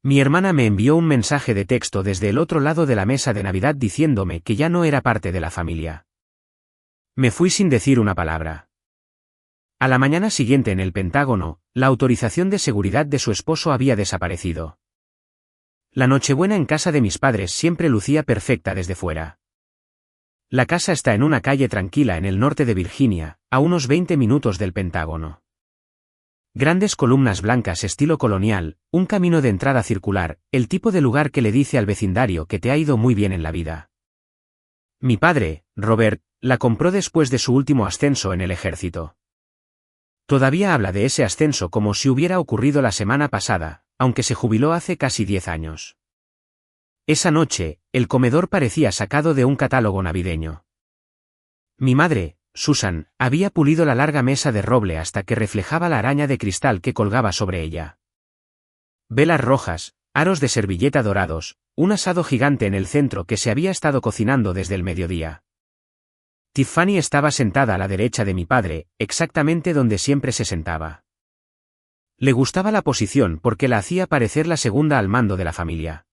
Mi hermana me envió un mensaje de texto desde el otro lado de la mesa de Navidad diciéndome que ya no era parte de la familia. Me fui sin decir una palabra. A la mañana siguiente en el Pentágono, la autorización de seguridad de su esposo había desaparecido. La Nochebuena en casa de mis padres siempre lucía perfecta desde fuera. La casa está en una calle tranquila en el norte de Virginia, a unos 20 minutos del Pentágono. Grandes columnas blancas estilo colonial, un camino de entrada circular, el tipo de lugar que le dice al vecindario que te ha ido muy bien en la vida. Mi padre, Robert, la compró después de su último ascenso en el ejército. Todavía habla de ese ascenso como si hubiera ocurrido la semana pasada, aunque se jubiló hace casi 10 años. Esa noche, el comedor parecía sacado de un catálogo navideño. Mi madre, Susan, había pulido la larga mesa de roble hasta que reflejaba la araña de cristal que colgaba sobre ella. Velas rojas, aros de servilleta dorados, un asado gigante en el centro que se había estado cocinando desde el mediodía. Tiffany estaba sentada a la derecha de mi padre, exactamente donde siempre se sentaba. Le gustaba la posición porque la hacía parecer la segunda al mando de la familia.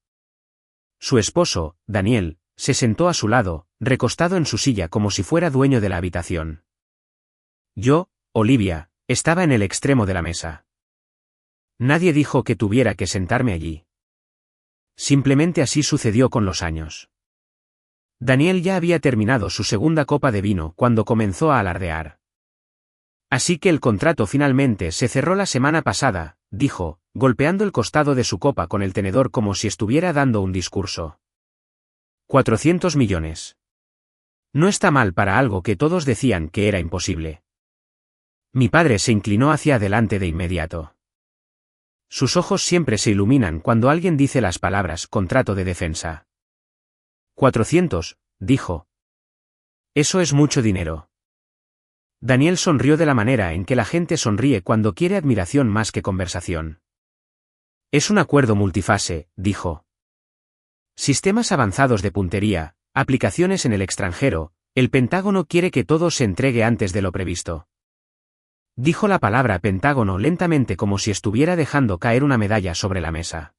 Su esposo, Daniel, se sentó a su lado, recostado en su silla como si fuera dueño de la habitación. Yo, Olivia, estaba en el extremo de la mesa. Nadie dijo que tuviera que sentarme allí. Simplemente así sucedió con los años. Daniel ya había terminado su segunda copa de vino cuando comenzó a alardear. Así que el contrato finalmente se cerró la semana pasada, dijo, golpeando el costado de su copa con el tenedor como si estuviera dando un discurso. 400 millones. No está mal para algo que todos decían que era imposible. Mi padre se inclinó hacia adelante de inmediato. Sus ojos siempre se iluminan cuando alguien dice las palabras contrato de defensa. 400, dijo. Eso es mucho dinero. Daniel sonrió de la manera en que la gente sonríe cuando quiere admiración más que conversación. Es un acuerdo multifase, dijo. Sistemas avanzados de puntería, aplicaciones en el extranjero, el Pentágono quiere que todo se entregue antes de lo previsto. Dijo la palabra Pentágono lentamente como si estuviera dejando caer una medalla sobre la mesa.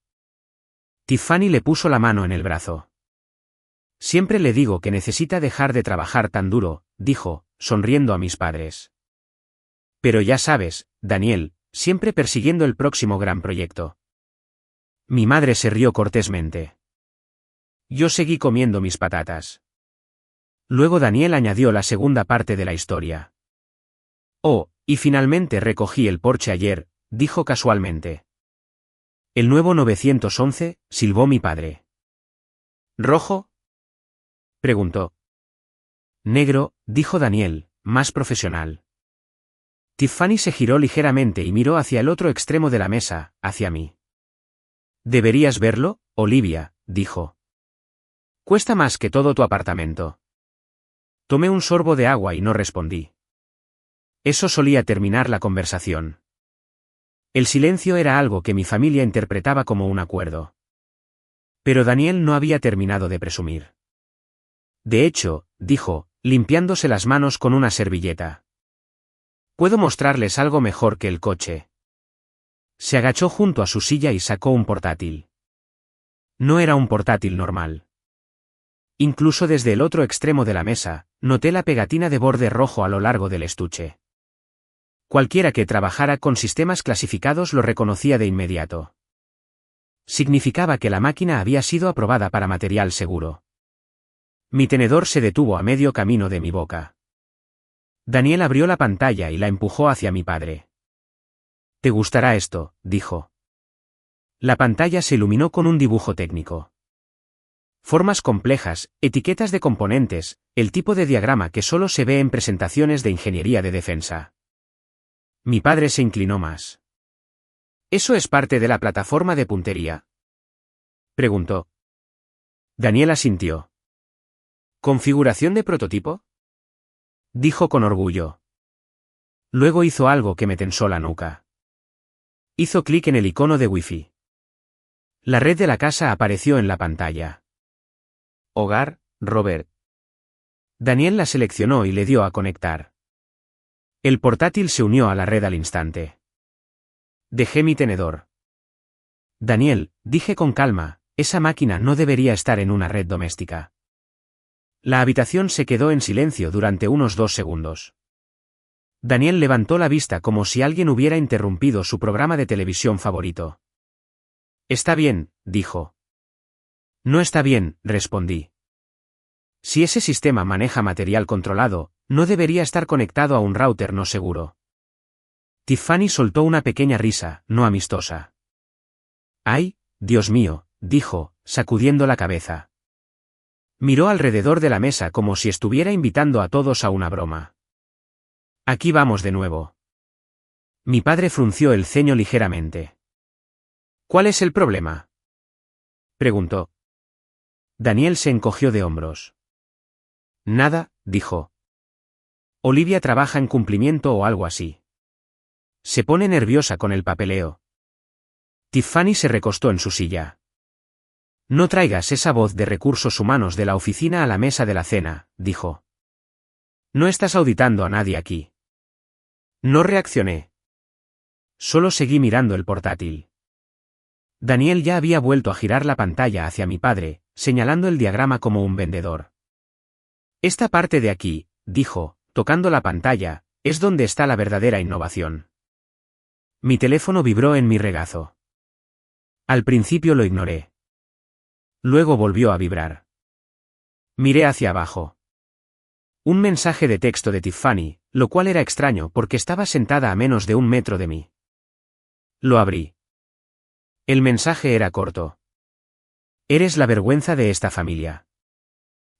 Tiffany le puso la mano en el brazo. Siempre le digo que necesita dejar de trabajar tan duro, dijo, sonriendo a mis padres. Pero ya sabes, Daniel, siempre persiguiendo el próximo gran proyecto. Mi madre se rió cortésmente. Yo seguí comiendo mis patatas. Luego Daniel añadió la segunda parte de la historia. Oh, y finalmente recogí el Porsche ayer, dijo casualmente. El nuevo 911, silbó mi padre. ¿Rojo?, preguntó. Negro, dijo Daniel, más profesional. Tiffany se giró ligeramente y miró hacia el otro extremo de la mesa, hacia mí. Deberías verlo, Olivia, dijo. Cuesta más que todo tu apartamento. Tomé un sorbo de agua y no respondí. Eso solía terminar la conversación. El silencio era algo que mi familia interpretaba como un acuerdo. Pero Daniel no había terminado de presumir. De hecho, dijo, limpiándose las manos con una servilleta. Puedo mostrarles algo mejor que el coche. Se agachó junto a su silla y sacó un portátil. No era un portátil normal. Incluso desde el otro extremo de la mesa, noté la pegatina de borde rojo a lo largo del estuche. Cualquiera que trabajara con sistemas clasificados lo reconocía de inmediato. Significaba que la máquina había sido aprobada para material seguro. Mi tenedor se detuvo a medio camino de mi boca. Daniel abrió la pantalla y la empujó hacia mi padre. «Te gustará esto», dijo. La pantalla se iluminó con un dibujo técnico. Formas complejas, etiquetas de componentes, el tipo de diagrama que solo se ve en presentaciones de ingeniería de defensa. Mi padre se inclinó más. ¿Eso es parte de la plataforma de puntería?, preguntó. Daniel asintió. ¿Configuración de prototipo?, dijo con orgullo. Luego hizo algo que me tensó la nuca. Hizo clic en el icono de Wi-Fi. La red de la casa apareció en la pantalla. Hogar, Robert. Daniel la seleccionó y le dio a conectar. El portátil se unió a la red al instante. Dejé mi tenedor. Daniel, dije con calma, esa máquina no debería estar en una red doméstica. La habitación se quedó en silencio durante unos 2 segundos. Daniel levantó la vista como si alguien hubiera interrumpido su programa de televisión favorito. Está bien, dijo. No está bien, respondí. Si ese sistema maneja material controlado, no debería estar conectado a un router no seguro. Tiffany soltó una pequeña risa, no amistosa. ¡Ay, Dios mío!, dijo, sacudiendo la cabeza. Miró alrededor de la mesa como si estuviera invitando a todos a una broma. Aquí vamos de nuevo. Mi padre frunció el ceño ligeramente. ¿Cuál es el problema?, preguntó. Daniel se encogió de hombros. Nada, dijo. Olivia trabaja en cumplimiento o algo así. Se pone nerviosa con el papeleo. Tiffany se recostó en su silla. No traigas esa voz de recursos humanos de la oficina a la mesa de la cena, dijo. No estás auditando a nadie aquí. No reaccioné. Solo seguí mirando el portátil. Daniel ya había vuelto a girar la pantalla hacia mi padre, señalando el diagrama como un vendedor. Esta parte de aquí, dijo, tocando la pantalla, es donde está la verdadera innovación. Mi teléfono vibró en mi regazo. Al principio lo ignoré. Luego volvió a vibrar. Miré hacia abajo. Un mensaje de texto de Tiffany, lo cual era extraño porque estaba sentada a menos de 1 metro de mí. Lo abrí. El mensaje era corto. Eres la vergüenza de esta familia.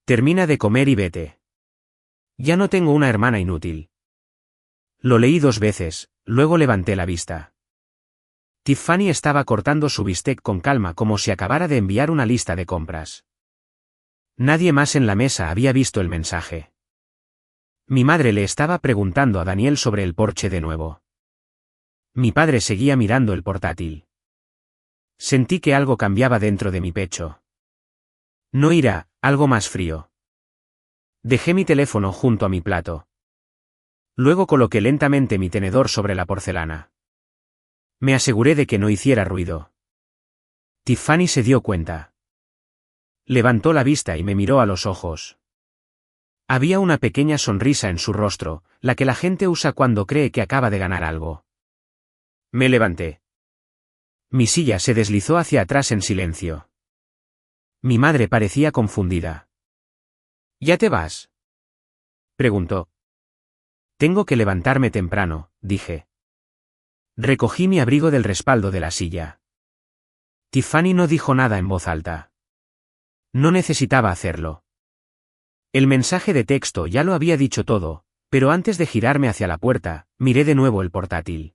Termina de comer y vete. Ya no tengo una hermana inútil. Lo leí 2 veces, luego levanté la vista. Tiffany estaba cortando su bistec con calma como si acabara de enviar una lista de compras. Nadie más en la mesa había visto el mensaje. Mi madre le estaba preguntando a Daniel sobre el porche de nuevo. Mi padre seguía mirando el portátil. Sentí que algo cambiaba dentro de mi pecho. No ira, algo más frío. Dejé mi teléfono junto a mi plato. Luego coloqué lentamente mi tenedor sobre la porcelana. Me aseguré de que no hiciera ruido. Tiffany se dio cuenta. Levantó la vista y me miró a los ojos. Había una pequeña sonrisa en su rostro, la que la gente usa cuando cree que acaba de ganar algo. Me levanté. Mi silla se deslizó hacia atrás en silencio. Mi madre parecía confundida. ¿Ya te vas?, preguntó. Tengo que levantarme temprano, dije. Recogí mi abrigo del respaldo de la silla. Tiffany no dijo nada en voz alta. No necesitaba hacerlo. El mensaje de texto ya lo había dicho todo, pero antes de girarme hacia la puerta, miré de nuevo el portátil.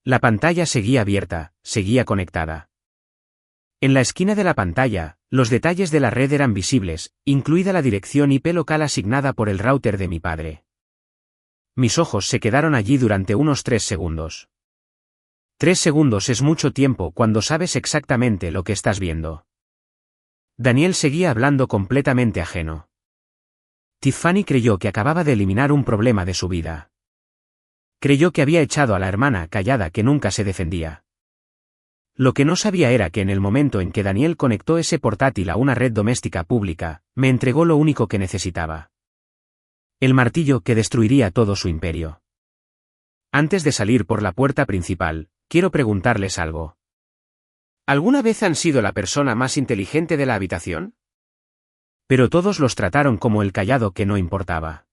La pantalla seguía abierta, seguía conectada. En la esquina de la pantalla, los detalles de la red eran visibles, incluida la dirección IP local asignada por el router de mi padre. Mis ojos se quedaron allí durante unos 3 segundos. 3 segundos es mucho tiempo cuando sabes exactamente lo que estás viendo. Daniel seguía hablando completamente ajeno. Tiffany creyó que acababa de eliminar un problema de su vida. Creyó que había echado a la hermana callada que nunca se defendía. Lo que no sabía era que en el momento en que Daniel conectó ese portátil a una red doméstica pública, me entregó lo único que necesitaba. El martillo que destruiría todo su imperio. Antes de salir por la puerta principal, quiero preguntarles algo. ¿Alguna vez han sido la persona más inteligente de la habitación? Pero todos los trataron como el callado que no importaba.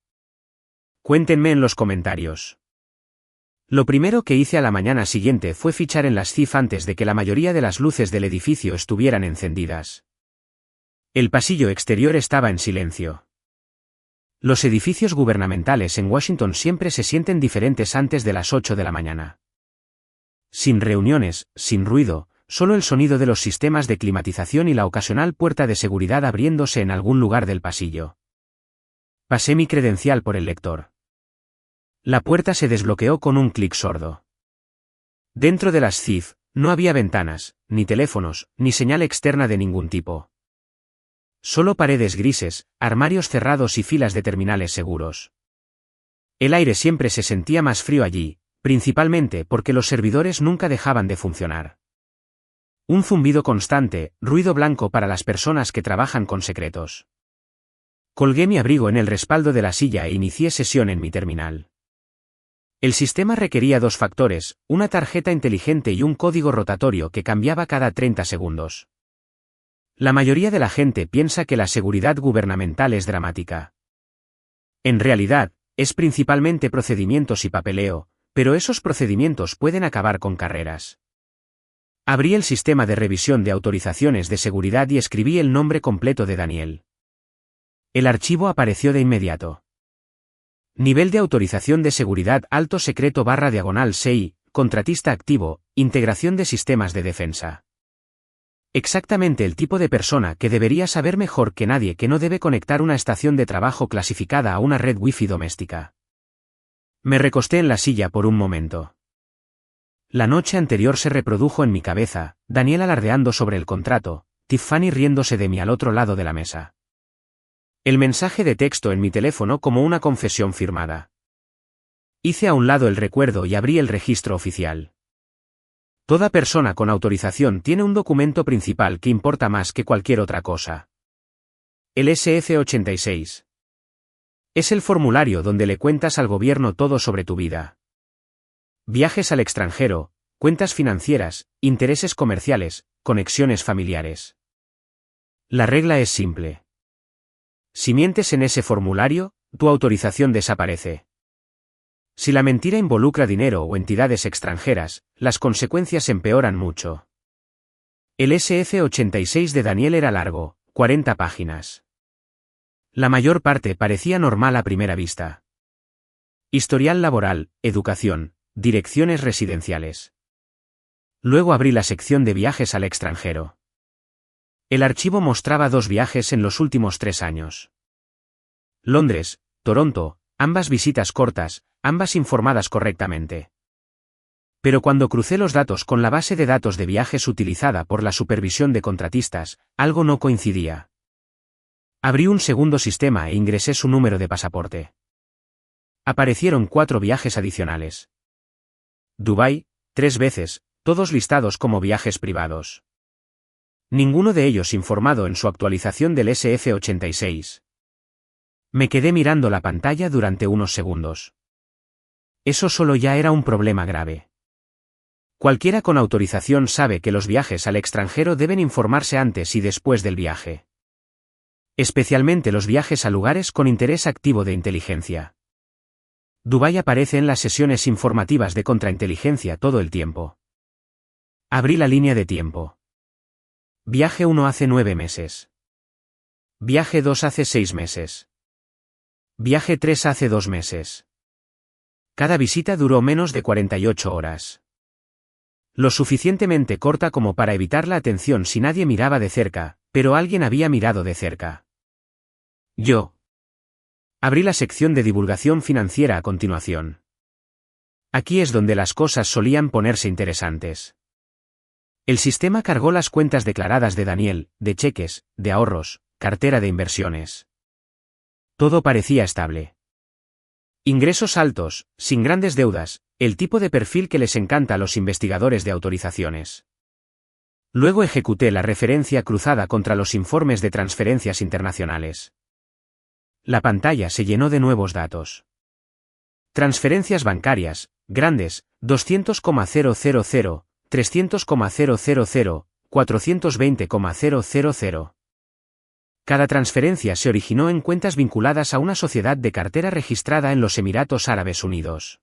Cuéntenme en los comentarios. Lo primero que hice a la mañana siguiente fue fichar en las CIF antes de que la mayoría de las luces del edificio estuvieran encendidas. El pasillo exterior estaba en silencio. Los edificios gubernamentales en Washington siempre se sienten diferentes antes de las 8 de la mañana. Sin reuniones, sin ruido, solo el sonido de los sistemas de climatización y la ocasional puerta de seguridad abriéndose en algún lugar del pasillo. Pasé mi credencial por el lector. La puerta se desbloqueó con un clic sordo. Dentro de las CIF, no había ventanas, ni teléfonos, ni señal externa de ningún tipo. Solo paredes grises, armarios cerrados y filas de terminales seguros. El aire siempre se sentía más frío allí, principalmente porque los servidores nunca dejaban de funcionar. Un zumbido constante, ruido blanco para las personas que trabajan con secretos. Colgué mi abrigo en el respaldo de la silla e inicié sesión en mi terminal. El sistema requería dos factores, una tarjeta inteligente y un código rotatorio que cambiaba cada 30 segundos. La mayoría de la gente piensa que la seguridad gubernamental es dramática. En realidad, es principalmente procedimientos y papeleo, pero esos procedimientos pueden acabar con carreras. Abrí el sistema de revisión de autorizaciones de seguridad y escribí el nombre completo de Daniel. El archivo apareció de inmediato. Nivel de autorización de seguridad alto secreto //CI, contratista activo, integración de sistemas de defensa. Exactamente el tipo de persona que debería saber mejor que nadie que no debe conectar una estación de trabajo clasificada a una red Wi-Fi doméstica. Me recosté en la silla por un momento. La noche anterior se reprodujo en mi cabeza, Daniel alardeando sobre el contrato, Tiffany riéndose de mí al otro lado de la mesa. El mensaje de texto en mi teléfono como una confesión firmada. Hice a un lado el recuerdo y abrí el registro oficial. Toda persona con autorización tiene un documento principal que importa más que cualquier otra cosa. El SF-86. Es el formulario donde le cuentas al gobierno todo sobre tu vida. Viajes al extranjero, cuentas financieras, intereses comerciales, conexiones familiares. La regla es simple. Si mientes en ese formulario, tu autorización desaparece. Si la mentira involucra dinero o entidades extranjeras, las consecuencias empeoran mucho. El SF-86 de Daniel era largo, 40 páginas. La mayor parte parecía normal a primera vista. Historial laboral, educación, direcciones residenciales. Luego abrí la sección de viajes al extranjero. El archivo mostraba 2 viajes en los últimos 3 años. Londres, Toronto, ambas visitas cortas, ambas informadas correctamente. Pero cuando crucé los datos con la base de datos de viajes utilizada por la supervisión de contratistas, algo no coincidía. Abrí un segundo sistema e ingresé su número de pasaporte. Aparecieron 4 viajes adicionales. Dubái, 3 veces, todos listados como viajes privados. Ninguno de ellos informado en su actualización del SF-86. Me quedé mirando la pantalla durante unos segundos. Eso solo ya era un problema grave. Cualquiera con autorización sabe que los viajes al extranjero deben informarse antes y después del viaje. Especialmente los viajes a lugares con interés activo de inteligencia. Dubái aparece en las sesiones informativas de contrainteligencia todo el tiempo. Abrí la línea de tiempo. Viaje 1 hace 9 meses. Viaje 2 hace 6 meses. Viaje 3 hace 2 meses. Cada visita duró menos de 48 horas. Lo suficientemente corta como para evitar la atención si nadie miraba de cerca, pero alguien había mirado de cerca. Yo. Abrí la sección de divulgación financiera a continuación. Aquí es donde las cosas solían ponerse interesantes. El sistema cargó las cuentas declaradas de Daniel, de cheques, de ahorros, cartera de inversiones. Todo parecía estable. Ingresos altos, sin grandes deudas, el tipo de perfil que les encanta a los investigadores de autorizaciones. Luego ejecuté la referencia cruzada contra los informes de transferencias internacionales. La pantalla se llenó de nuevos datos. Transferencias bancarias, grandes, 200,000, 300,000, 420,000. Cada transferencia se originó en cuentas vinculadas a una sociedad de cartera registrada en los Emiratos Árabes Unidos.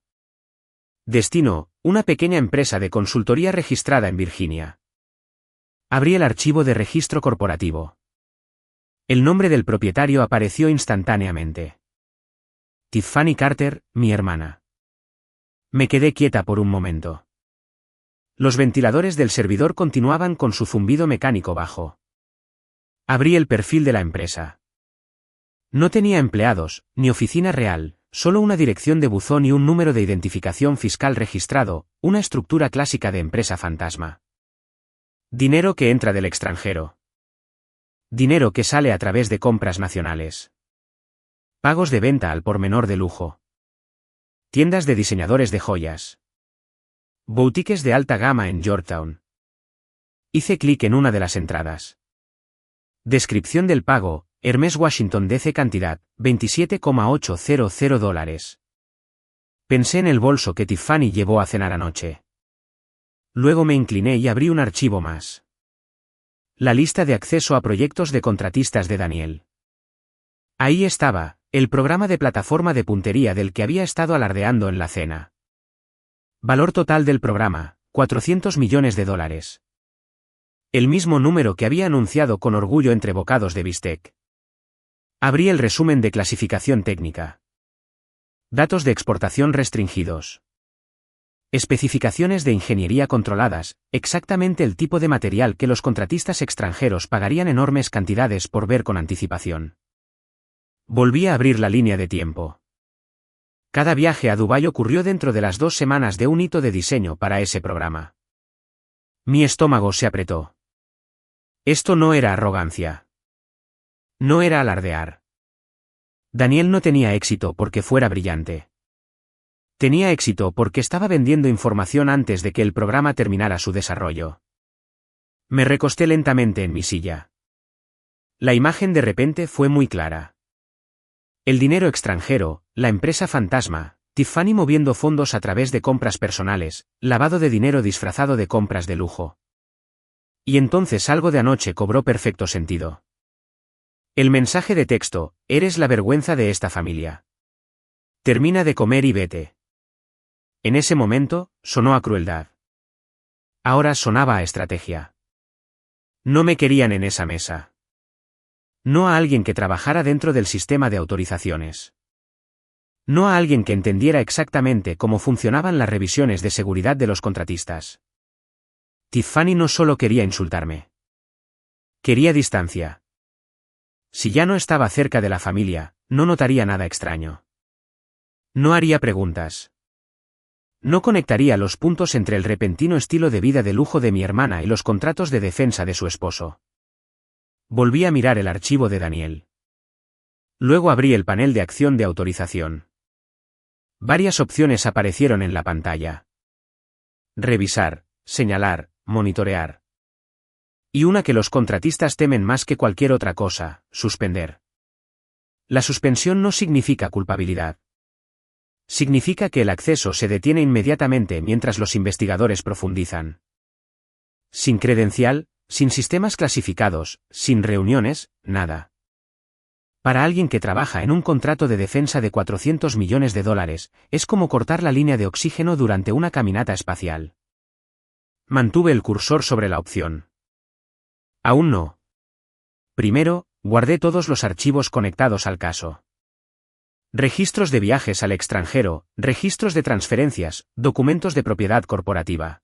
Destino, una pequeña empresa de consultoría registrada en Virginia. Abrí el archivo de registro corporativo. El nombre del propietario apareció instantáneamente. Tiffany Carter, mi hermana. Me quedé quieta por un momento. Los ventiladores del servidor continuaban con su zumbido mecánico bajo. Abrí el perfil de la empresa. No tenía empleados, ni oficina real, solo una dirección de buzón y un número de identificación fiscal registrado, una estructura clásica de empresa fantasma. Dinero que entra del extranjero. Dinero que sale a través de compras nacionales. Pagos de venta al por menor de lujo. Tiendas de diseñadores de joyas. Boutiques de alta gama en Georgetown. Hice clic en una de las entradas. Descripción del pago, Hermes Washington DC cantidad, $27,800. Pensé en el bolso que Tiffany llevó a cenar anoche. Luego me incliné y abrí un archivo más. La lista de acceso a proyectos de contratistas de Daniel. Ahí estaba, el programa de plataforma de puntería del que había estado alardeando en la cena. Valor total del programa, $400 millones. El mismo número que había anunciado con orgullo entre bocados de bistec. Abrí el resumen de clasificación técnica. Datos de exportación restringidos. Especificaciones de ingeniería controladas, exactamente el tipo de material que los contratistas extranjeros pagarían enormes cantidades por ver con anticipación. Volví a abrir la línea de tiempo. Cada viaje a Dubái ocurrió dentro de las 2 semanas de un hito de diseño para ese programa. Mi estómago se apretó. Esto no era arrogancia. No era alardear. Daniel no tenía éxito porque fuera brillante. Tenía éxito porque estaba vendiendo información antes de que el programa terminara su desarrollo. Me recosté lentamente en mi silla. La imagen de repente fue muy clara. El dinero extranjero, la empresa fantasma, Tiffany moviendo fondos a través de compras personales, lavado de dinero disfrazado de compras de lujo. Y entonces algo de anoche cobró perfecto sentido. El mensaje de texto, eres la vergüenza de esta familia. Termina de comer y vete. En ese momento, sonó a crueldad. Ahora sonaba a estrategia. No me querían en esa mesa. No a alguien que trabajara dentro del sistema de autorizaciones. No a alguien que entendiera exactamente cómo funcionaban las revisiones de seguridad de los contratistas. Tiffany no solo quería insultarme. Quería distancia. Si ya no estaba cerca de la familia, no notaría nada extraño. No haría preguntas. No conectaría los puntos entre el repentino estilo de vida de lujo de mi hermana y los contratos de defensa de su esposo. Volví a mirar el archivo de Daniel. Luego abrí el panel de acción de autorización. Varias opciones aparecieron en la pantalla. Revisar, señalar, monitorear. Y una que los contratistas temen más que cualquier otra cosa, suspender. La suspensión no significa culpabilidad. Significa que el acceso se detiene inmediatamente mientras los investigadores profundizan. Sin credencial, sin sistemas clasificados, sin reuniones, nada. Para alguien que trabaja en un contrato de defensa de $400 millones, es como cortar la línea de oxígeno durante una caminata espacial. Mantuve el cursor sobre la opción. Aún no. Primero, guardé todos los archivos conectados al caso. Registros de viajes al extranjero, registros de transferencias, documentos de propiedad corporativa.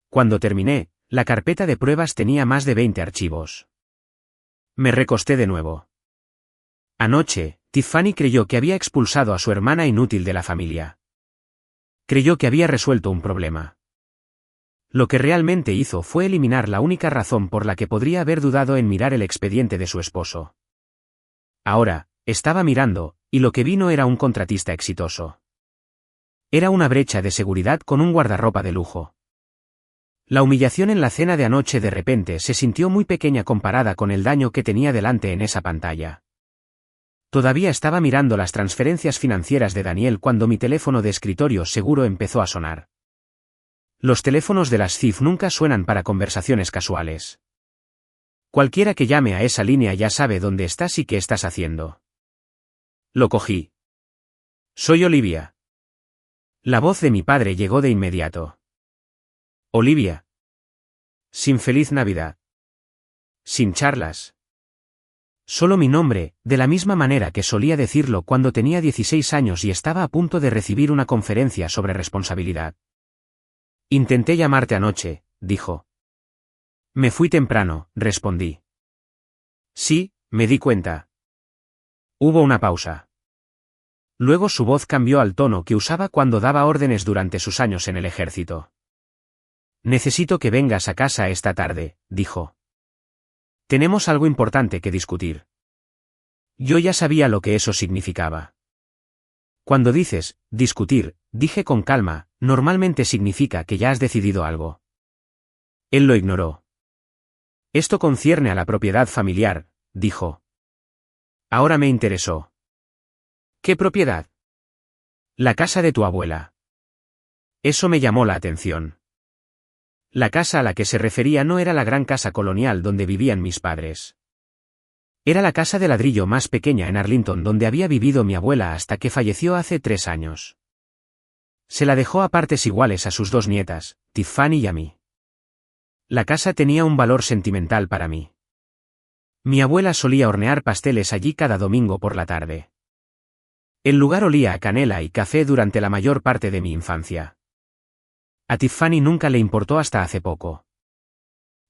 Cuando terminé, la carpeta de pruebas tenía más de 20 archivos. Me recosté de nuevo. Anoche, Tiffany creyó que había expulsado a su hermana inútil de la familia. Creyó que había resuelto un problema. Lo que realmente hizo fue eliminar la única razón por la que podría haber dudado en mirar el expediente de su esposo. Ahora, estaba mirando, y lo que vi no era un contratista exitoso. Era una brecha de seguridad con un guardarropa de lujo. La humillación en la cena de anoche de repente se sintió muy pequeña comparada con el daño que tenía delante en esa pantalla. Todavía estaba mirando las transferencias financieras de Daniel cuando mi teléfono de escritorio seguro empezó a sonar. Los teléfonos de las CIF nunca suenan para conversaciones casuales. Cualquiera que llame a esa línea ya sabe dónde estás y qué estás haciendo. Lo cogí. Soy Olivia. La voz de mi padre llegó de inmediato. Olivia. Sin feliz Navidad. Sin charlas. Solo mi nombre, de la misma manera que solía decirlo cuando tenía 16 años y estaba a punto de recibir una conferencia sobre responsabilidad. Intenté llamarte anoche, dijo. Me fui temprano, respondí. Sí, me di cuenta. Hubo una pausa. Luego su voz cambió al tono que usaba cuando daba órdenes durante sus años en el ejército. Necesito que vengas a casa esta tarde, dijo. Tenemos algo importante que discutir. Yo ya sabía lo que eso significaba. Cuando dices, discutir, dije con calma, normalmente significa que ya has decidido algo. Él lo ignoró. Esto concierne a la propiedad familiar, dijo. Ahora me interesó. ¿Qué propiedad? La casa de tu abuela. Eso me llamó la atención. La casa a la que se refería no era la gran casa colonial donde vivían mis padres. Era la casa de ladrillo más pequeña en Arlington donde había vivido mi abuela hasta que falleció hace 3 años. Se la dejó a partes iguales a sus 2 nietas, Tiffany y a mí. La casa tenía un valor sentimental para mí. Mi abuela solía hornear pasteles allí cada domingo por la tarde. El lugar olía a canela y café durante la mayor parte de mi infancia. A Tiffany nunca le importó hasta hace poco.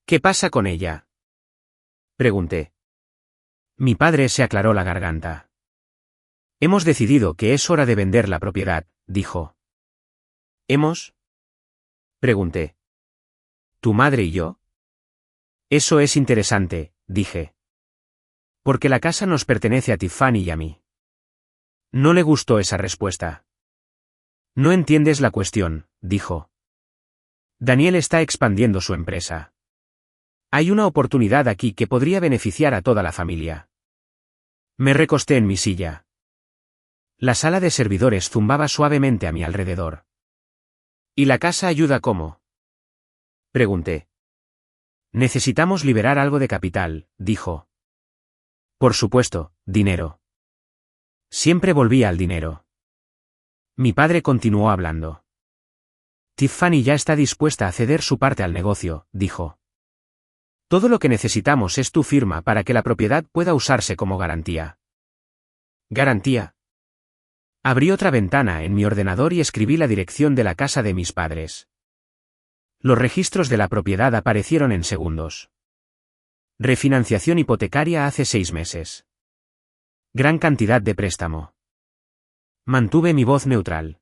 ¿Qué pasa con ella?, pregunté. Mi padre se aclaró la garganta. Hemos decidido que es hora de vender la propiedad, dijo. ¿Hemos?, pregunté. ¿Tu madre y yo? Eso es interesante, dije. Porque la casa nos pertenece a Tiffany y a mí. No le gustó esa respuesta. No entiendes la cuestión, dijo. Daniel está expandiendo su empresa. Hay una oportunidad aquí que podría beneficiar a toda la familia. Me recosté en mi silla. La sala de servidores zumbaba suavemente a mi alrededor. ¿Y la casa ayuda cómo?, pregunté. Necesitamos liberar algo de capital, dijo. Por supuesto, dinero. Siempre volvía al dinero. Mi padre continuó hablando. Tiffany ya está dispuesta a ceder su parte al negocio, dijo. Todo lo que necesitamos es tu firma para que la propiedad pueda usarse como garantía. ¿Garantía? Abrí otra ventana en mi ordenador y escribí la dirección de la casa de mis padres. Los registros de la propiedad aparecieron en segundos. Refinanciación hipotecaria hace 6 meses. Gran cantidad de préstamo. Mantuve mi voz neutral.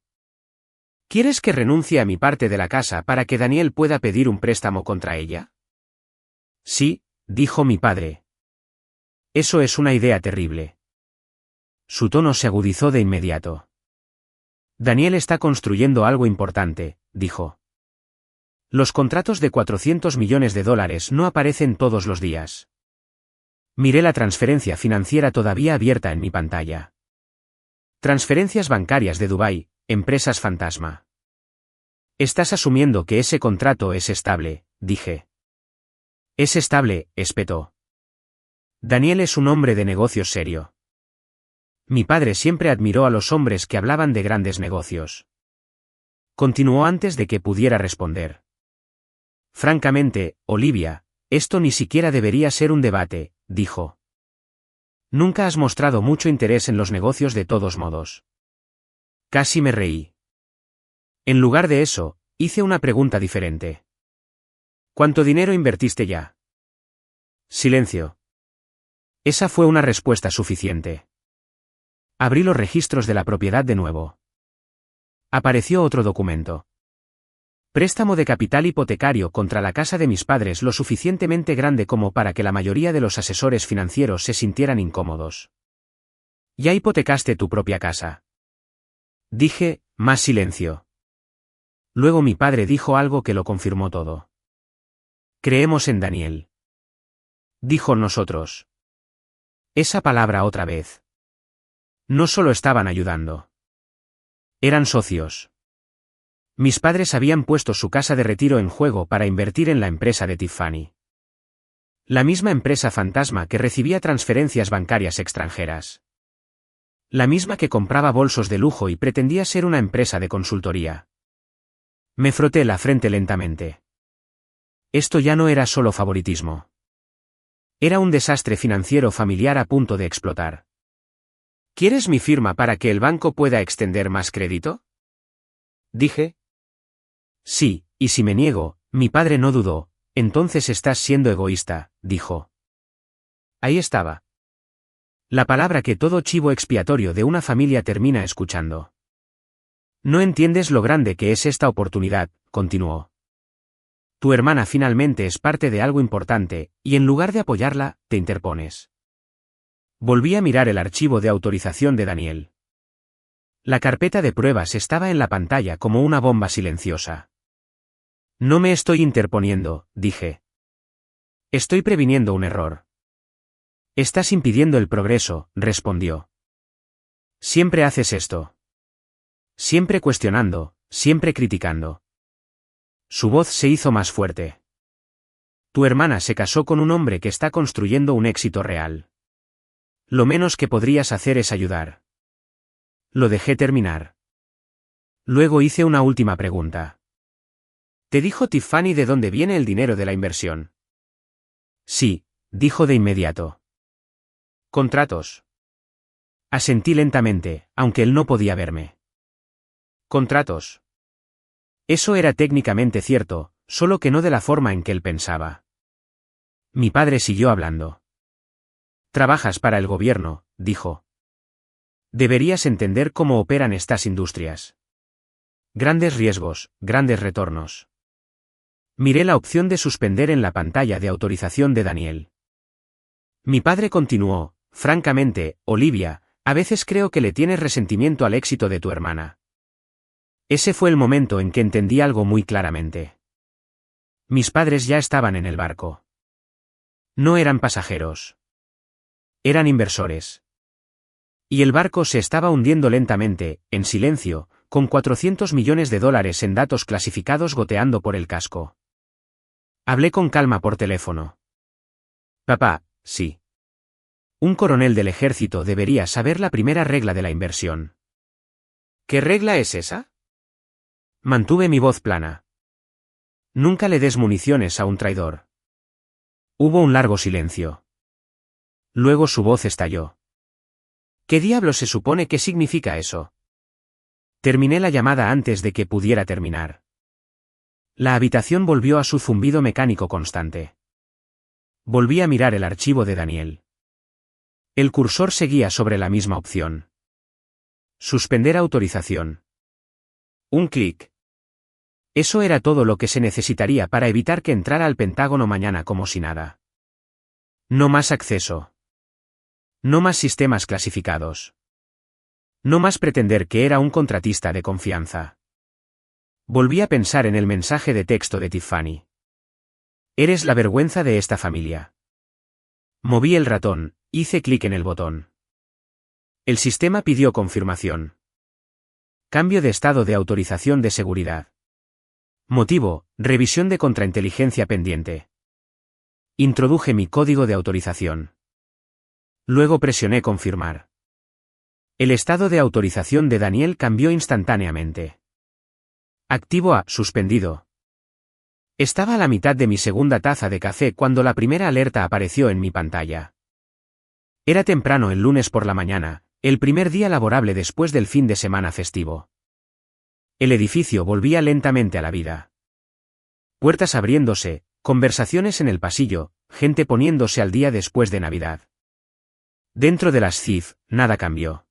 ¿Quieres que renuncie a mi parte de la casa para que Daniel pueda pedir un préstamo contra ella? Sí, dijo mi padre. Eso es una idea terrible. Su tono se agudizó de inmediato. Daniel está construyendo algo importante, dijo. Los contratos de $400 millones no aparecen todos los días. Miré la transferencia financiera todavía abierta en mi pantalla. Transferencias bancarias de Dubái, empresas fantasma. Estás asumiendo que ese contrato es estable, dije. Es estable, espetó. Daniel es un hombre de negocios serio. Mi padre siempre admiró a los hombres que hablaban de grandes negocios. Continuó antes de que pudiera responder. Francamente, Olivia, esto ni siquiera debería ser un debate, dijo. Nunca has mostrado mucho interés en los negocios de todos modos. Casi me reí. En lugar de eso, hice una pregunta diferente. ¿Cuánto dinero invertiste ya? Silencio. Esa fue una respuesta suficiente. Abrí los registros de la propiedad de nuevo. Apareció otro documento. Préstamo de capital hipotecario contra la casa de mis padres lo suficientemente grande como para que la mayoría de los asesores financieros se sintieran incómodos. Ya hipotecaste tu propia casa. Dije, más silencio. Luego mi padre dijo algo que lo confirmó todo. Creemos en Daniel. Dijo nosotros. Esa palabra otra vez. No solo estaban ayudando. Eran socios. Mis padres habían puesto su casa de retiro en juego para invertir en la empresa de Tiffany. La misma empresa fantasma que recibía transferencias bancarias extranjeras. La misma que compraba bolsos de lujo y pretendía ser una empresa de consultoría. Me froté la frente lentamente. Esto ya no era solo favoritismo. Era un desastre financiero familiar a punto de explotar. ¿Quieres mi firma para que el banco pueda extender más crédito?, dije. Sí, y si me niego, mi padre no dudó. Entonces estás siendo egoísta, dijo. Ahí estaba. La palabra que todo chivo expiatorio de una familia termina escuchando. No entiendes lo grande que es esta oportunidad, continuó. Tu hermana finalmente es parte de algo importante, y en lugar de apoyarla, te interpones. Volví a mirar el archivo de autorización de Daniel. La carpeta de pruebas estaba en la pantalla como una bomba silenciosa. No me estoy interponiendo, dije. Estoy previniendo un error. Estás impidiendo el progreso, respondió. Siempre haces esto. Siempre cuestionando, siempre criticando. Su voz se hizo más fuerte. Tu hermana se casó con un hombre que está construyendo un éxito real. Lo menos que podrías hacer es ayudar. Lo dejé terminar. Luego hice una última pregunta. ¿Te dijo Tiffany de dónde viene el dinero de la inversión? Sí, dijo de inmediato. Contratos. Asentí lentamente, aunque él no podía verme. Contratos. Eso era técnicamente cierto, solo que no de la forma en que él pensaba. Mi padre siguió hablando. Trabajas para el gobierno, dijo. Deberías entender cómo operan estas industrias. Grandes riesgos, grandes retornos. Miré la opción de suspender en la pantalla de autorización de Daniel. Mi padre continuó, francamente, Olivia, a veces creo que le tienes resentimiento al éxito de tu hermana. Ese fue el momento en que entendí algo muy claramente. Mis padres ya estaban en el barco. No eran pasajeros. Eran inversores. Y el barco se estaba hundiendo lentamente, en silencio, con $400 millones en datos clasificados goteando por el casco. Hablé con calma por teléfono. Papá, sí. Un coronel del ejército debería saber la primera regla de la inversión. ¿Qué regla es esa? Mantuve mi voz plana. Nunca le des municiones a un traidor. Hubo un largo silencio. Luego su voz estalló. ¿Qué diablos se supone que significa eso? Terminé la llamada antes de que pudiera terminar. La habitación volvió a su zumbido mecánico constante. Volví a mirar el archivo de Daniel. El cursor seguía sobre la misma opción. Suspender autorización. Un clic. Eso era todo lo que se necesitaría para evitar que entrara al Pentágono mañana como si nada. No más acceso. No más sistemas clasificados. No más pretender que era un contratista de confianza. Volví a pensar en el mensaje de texto de Tiffany. Eres la vergüenza de esta familia. Moví el ratón, hice clic en el botón. El sistema pidió confirmación. Cambio de estado de autorización de seguridad. Motivo, revisión de contrainteligencia pendiente. Introduje mi código de autorización. Luego presioné confirmar. El estado de autorización de Daniel cambió instantáneamente. Activo a suspendido. Estaba a la mitad de mi segunda taza de café cuando la primera alerta apareció en mi pantalla. Era temprano el lunes por la mañana, el primer día laborable después del fin de semana festivo. El edificio volvía lentamente a la vida. Puertas abriéndose, conversaciones en el pasillo, gente poniéndose al día después de Navidad. Dentro de las CIF, nada cambió.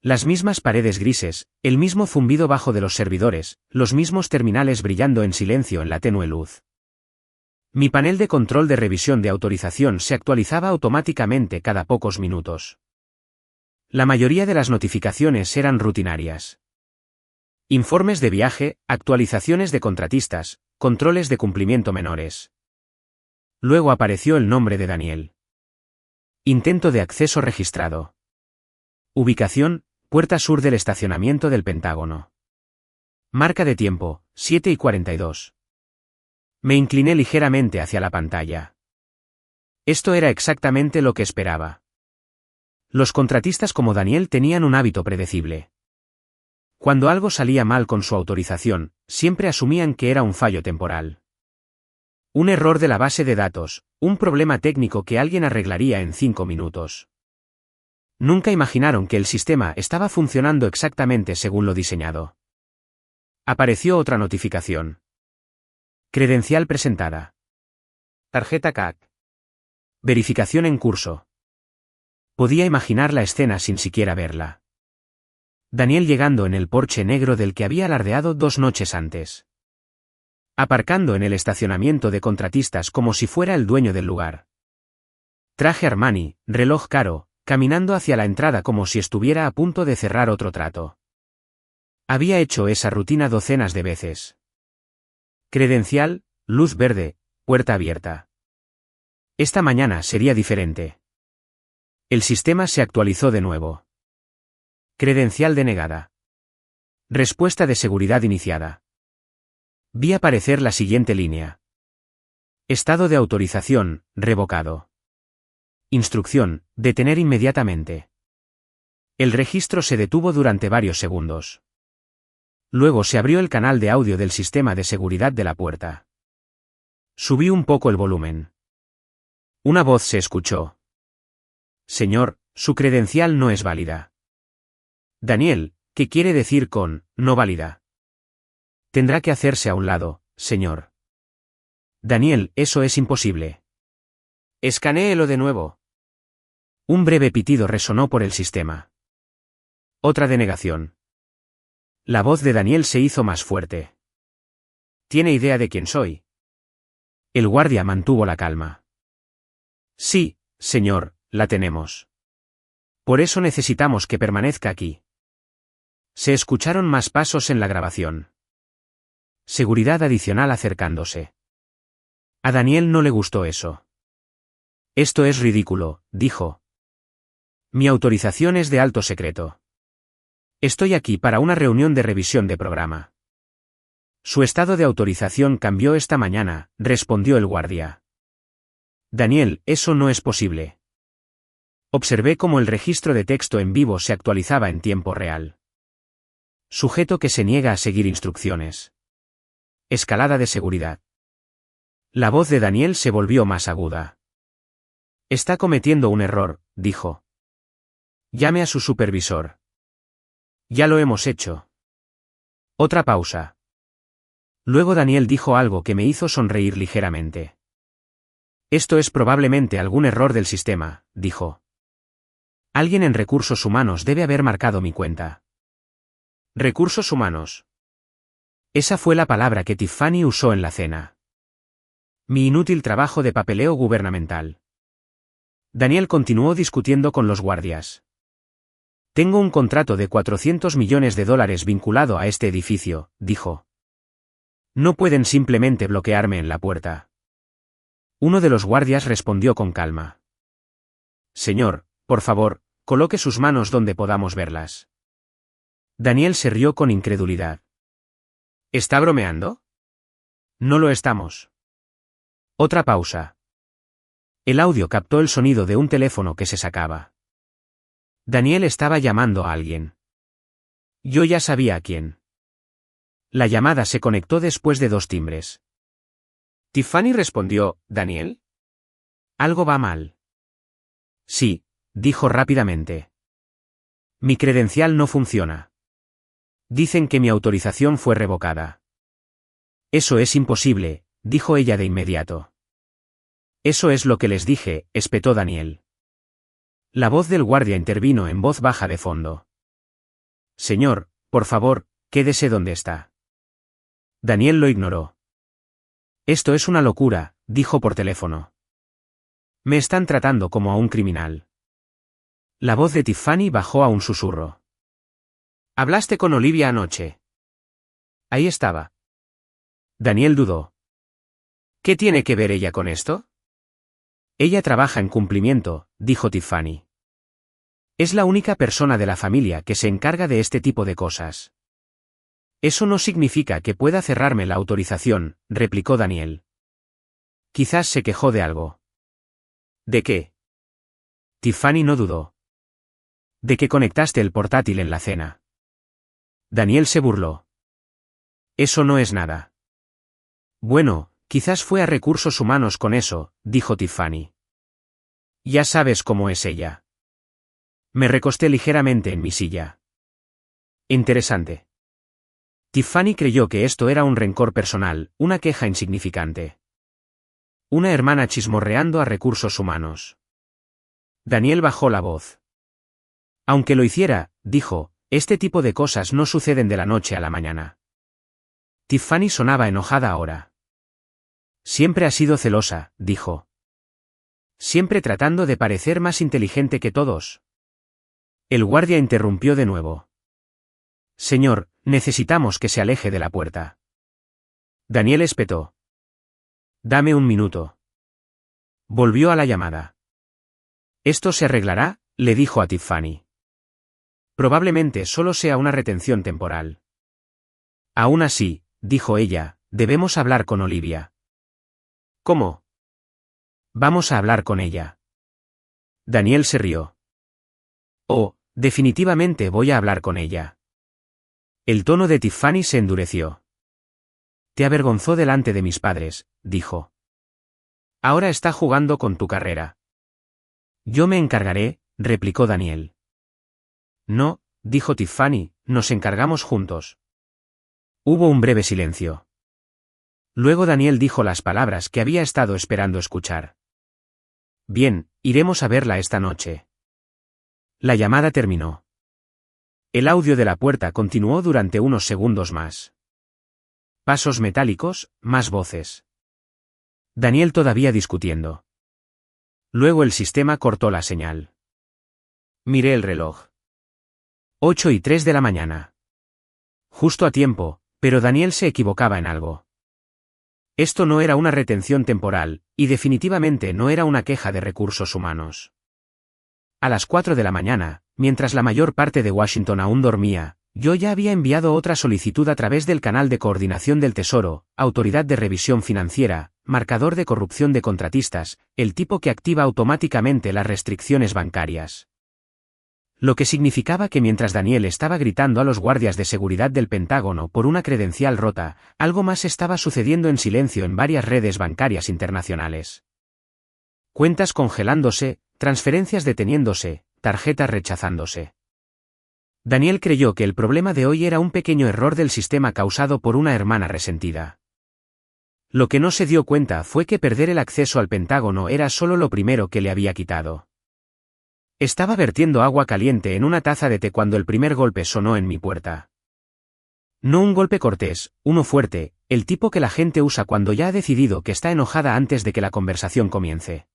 Las mismas paredes grises, el mismo zumbido bajo de los servidores, los mismos terminales brillando en silencio en la tenue luz. Mi panel de control de revisión de autorización se actualizaba automáticamente cada pocos minutos. La mayoría de las notificaciones eran rutinarias. Informes de viaje, actualizaciones de contratistas, controles de cumplimiento menores. Luego apareció el nombre de Daniel. Intento de acceso registrado. Ubicación, puerta sur del estacionamiento del Pentágono. Marca de tiempo, 7:42. Me incliné ligeramente hacia la pantalla. Esto era exactamente lo que esperaba. Los contratistas como Daniel tenían un hábito predecible. Cuando algo salía mal con su autorización, siempre asumían que era un fallo temporal. Un error de la base de datos, un problema técnico que alguien arreglaría en 5 minutos. Nunca imaginaron que el sistema estaba funcionando exactamente según lo diseñado. Apareció otra notificación. Credencial presentada. Tarjeta CAC. Verificación en curso. Podía imaginar la escena sin siquiera verla. Daniel llegando en el Porsche negro del que había alardeado 2 noches antes. Aparcando en el estacionamiento de contratistas como si fuera el dueño del lugar. Traje Armani, reloj caro, caminando hacia la entrada como si estuviera a punto de cerrar otro trato. Había hecho esa rutina docenas de veces. Credencial, luz verde, puerta abierta. Esta mañana sería diferente. El sistema se actualizó de nuevo. Credencial denegada. Respuesta de seguridad iniciada. Vi aparecer la siguiente línea. Estado de autorización, revocado. Instrucción, detener inmediatamente. El registro se detuvo durante varios segundos. Luego se abrió el canal de audio del sistema de seguridad de la puerta. Subí un poco el volumen. Una voz se escuchó. Señor, su credencial no es válida. Daniel, ¿qué quiere decir con no válida? Tendrá que hacerse a un lado, señor. Daniel, eso es imposible. Escanéelo de nuevo. Un breve pitido resonó por el sistema. Otra denegación. La voz de Daniel se hizo más fuerte. ¿Tiene idea de quién soy? El guardia mantuvo la calma. Sí, señor, la tenemos. Por eso necesitamos que permanezca aquí. Se escucharon más pasos en la grabación. Seguridad adicional acercándose. A Daniel no le gustó eso. Esto es ridículo, dijo. Mi autorización es de alto secreto. Estoy aquí para una reunión de revisión de programa. Su estado de autorización cambió esta mañana, respondió el guardia. Daniel, eso no es posible. Observé cómo el registro de texto en vivo se actualizaba en tiempo real. Sujeto que se niega a seguir instrucciones. Escalada de seguridad. La voz de Daniel se volvió más aguda. Está cometiendo un error, dijo. Llame a su supervisor. Ya lo hemos hecho. Otra pausa. Luego Daniel dijo algo que me hizo sonreír ligeramente. Esto es probablemente algún error del sistema, dijo. Alguien en recursos humanos debe haber marcado mi cuenta. Recursos humanos. Esa fue la palabra que Tiffany usó en la cena. Mi inútil trabajo de papeleo gubernamental. Daniel continuó discutiendo con los guardias. Tengo un contrato de $400 millones vinculado a este edificio, dijo. No pueden simplemente bloquearme en la puerta. Uno de los guardias respondió con calma. Señor, por favor, coloque sus manos donde podamos verlas. Daniel se rió con incredulidad. ¿Está bromeando? No lo estamos. Otra pausa. El audio captó el sonido de un teléfono que se sacaba. Daniel estaba llamando a alguien. Yo ya sabía a quién. La llamada se conectó después de 2 timbres. Tiffany respondió, ¿Daniel? Algo va mal. Sí, dijo rápidamente. Mi credencial no funciona. Dicen que mi autorización fue revocada. Eso es imposible, dijo ella de inmediato. Eso es lo que les dije, espetó Daniel. La voz del guardia intervino en voz baja de fondo. Señor, por favor, quédese donde está. Daniel lo ignoró. Esto es una locura, dijo por teléfono. Me están tratando como a un criminal. La voz de Tiffany bajó a un susurro. ¿Hablaste con Olivia anoche? Ahí estaba. Daniel dudó. ¿Qué tiene que ver ella con esto? Ella trabaja en cumplimiento, dijo Tiffany. Es la única persona de la familia que se encarga de este tipo de cosas. Eso no significa que pueda cerrarme la autorización, replicó Daniel. Quizás se quejó de algo. ¿De qué? Tiffany no dudó. De que conectaste el portátil en la cena. Daniel se burló. Eso no es nada. Bueno, quizás fue a recursos humanos con eso, dijo Tiffany. Ya sabes cómo es ella. Me recosté ligeramente en mi silla. Interesante. Tiffany creyó que esto era un rencor personal, una queja insignificante. Una hermana chismorreando a recursos humanos. Daniel bajó la voz. Aunque lo hiciera, dijo, este tipo de cosas no suceden de la noche a la mañana. Tiffany sonaba enojada ahora. Siempre ha sido celosa, dijo. Siempre tratando de parecer más inteligente que todos. El guardia interrumpió de nuevo. Señor, necesitamos que se aleje de la puerta. Daniel espetó. Dame un minuto. Volvió a la llamada. Esto se arreglará, le dijo a Tiffany. Probablemente solo sea una retención temporal. Aún así, dijo ella, debemos hablar con Olivia. ¿Cómo? Vamos a hablar con ella. Daniel se rió. Oh, definitivamente voy a hablar con ella. El tono de Tiffany se endureció. Te avergonzó delante de mis padres, dijo. Ahora está jugando con tu carrera. Yo me encargaré, replicó Daniel. No, dijo Tiffany, nos encargamos juntos. Hubo un breve silencio. Luego Daniel dijo las palabras que había estado esperando escuchar. Bien, iremos a verla esta noche. La llamada terminó. El audio de la puerta continuó durante unos segundos más. Pasos metálicos, más voces. Daniel todavía discutiendo. Luego el sistema cortó la señal. Miré el reloj. 8:03 de la mañana. Justo a tiempo, pero Daniel se equivocaba en algo. Esto no era una retención temporal, y definitivamente no era una queja de recursos humanos. A las 4 de la mañana, mientras la mayor parte de Washington aún dormía, yo ya había enviado otra solicitud a través del canal de coordinación del Tesoro, Autoridad de Revisión Financiera, marcador de corrupción de contratistas, el tipo que activa automáticamente las restricciones bancarias. Lo que significaba que mientras Daniel estaba gritando a los guardias de seguridad del Pentágono por una credencial rota, algo más estaba sucediendo en silencio en varias redes bancarias internacionales. Cuentas congelándose, transferencias deteniéndose, tarjetas rechazándose. Daniel creyó que el problema de hoy era un pequeño error del sistema causado por una hermana resentida. Lo que no se dio cuenta fue que perder el acceso al Pentágono era solo lo primero que le había quitado. Estaba vertiendo agua caliente en una taza de té cuando el primer golpe sonó en mi puerta. No un golpe cortés, uno fuerte, el tipo que la gente usa cuando ya ha decidido que está enojada antes de que la conversación comience.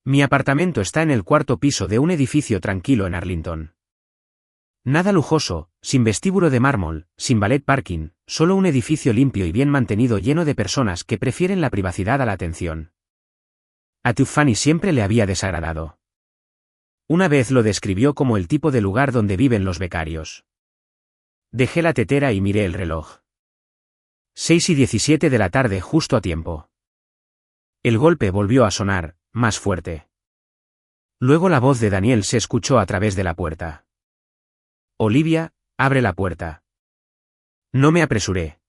Mi apartamento está en el cuarto piso de un edificio tranquilo en Arlington. Nada lujoso, sin vestíbulo de mármol, sin valet parking, solo un edificio limpio y bien mantenido lleno de personas que prefieren la privacidad a la atención. A Tiffany siempre le había desagradado. Una vez lo describió como el tipo de lugar donde viven los becarios. Dejé la tetera y miré el reloj. 6:17 de la tarde justo a tiempo. El golpe volvió a sonar, más fuerte. Luego la voz de Daniel se escuchó a través de la puerta. Olivia, abre la puerta. No me apresuré.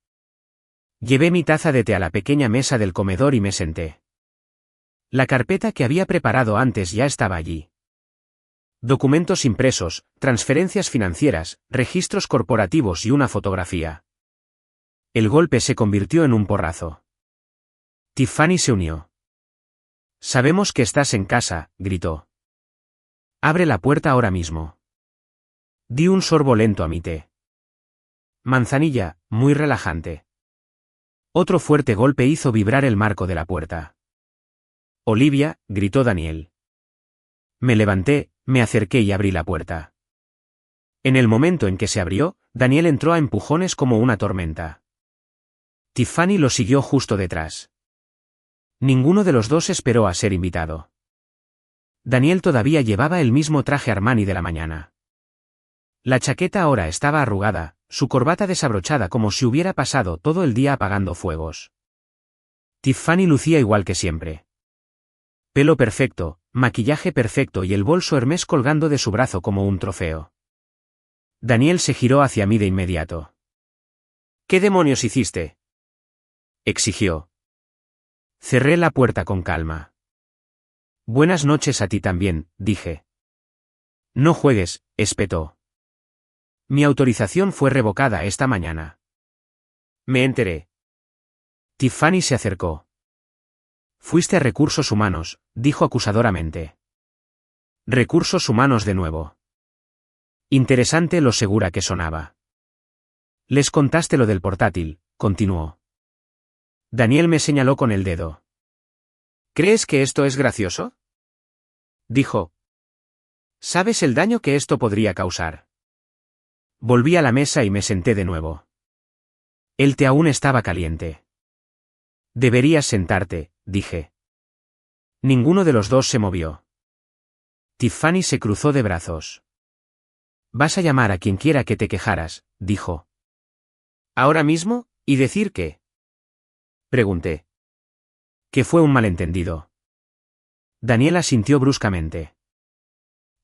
Llevé mi taza de té a la pequeña mesa del comedor y me senté. La carpeta que había preparado antes ya estaba allí. Documentos impresos, transferencias financieras, registros corporativos y una fotografía. El golpe se convirtió en un porrazo. Tiffany se unió. Sabemos que estás en casa, gritó. Abre la puerta ahora mismo. Di un sorbo lento a mi té. Manzanilla, muy relajante. Otro fuerte golpe hizo vibrar el marco de la puerta. Olivia, gritó Daniel. Me levanté, me acerqué y abrí la puerta. En el momento en que se abrió, Daniel entró a empujones como una tormenta. Tiffany lo siguió justo detrás. Ninguno de los dos esperó a ser invitado. Daniel todavía llevaba el mismo traje Armani de la mañana. La chaqueta ahora estaba arrugada, su corbata desabrochada como si hubiera pasado todo el día apagando fuegos. Tiffany lucía igual que siempre. Pelo perfecto, maquillaje perfecto y el bolso Hermès colgando de su brazo como un trofeo. Daniel se giró hacia mí de inmediato. ¿Qué demonios hiciste?, exigió. Cerré la puerta con calma. Buenas noches a ti también, dije. No juegues, espetó. Mi autorización fue revocada esta mañana. Me enteré. Tiffany se acercó. Fuiste a Recursos Humanos, dijo acusadoramente. Recursos Humanos de nuevo. Interesante lo segura que sonaba. Les contaste lo del portátil, continuó. Daniel me señaló con el dedo. ¿Crees que esto es gracioso?, dijo. ¿Sabes el daño que esto podría causar? Volví a la mesa y me senté de nuevo. El té aún estaba caliente. Deberías sentarte, dije. Ninguno de los dos se movió. Tiffany se cruzó de brazos. «Vas a llamar a quien quiera que te quejaras», dijo. «¿Ahora mismo? ¿Y decir qué?», pregunté. «Que fue un malentendido». Daniel asintió bruscamente.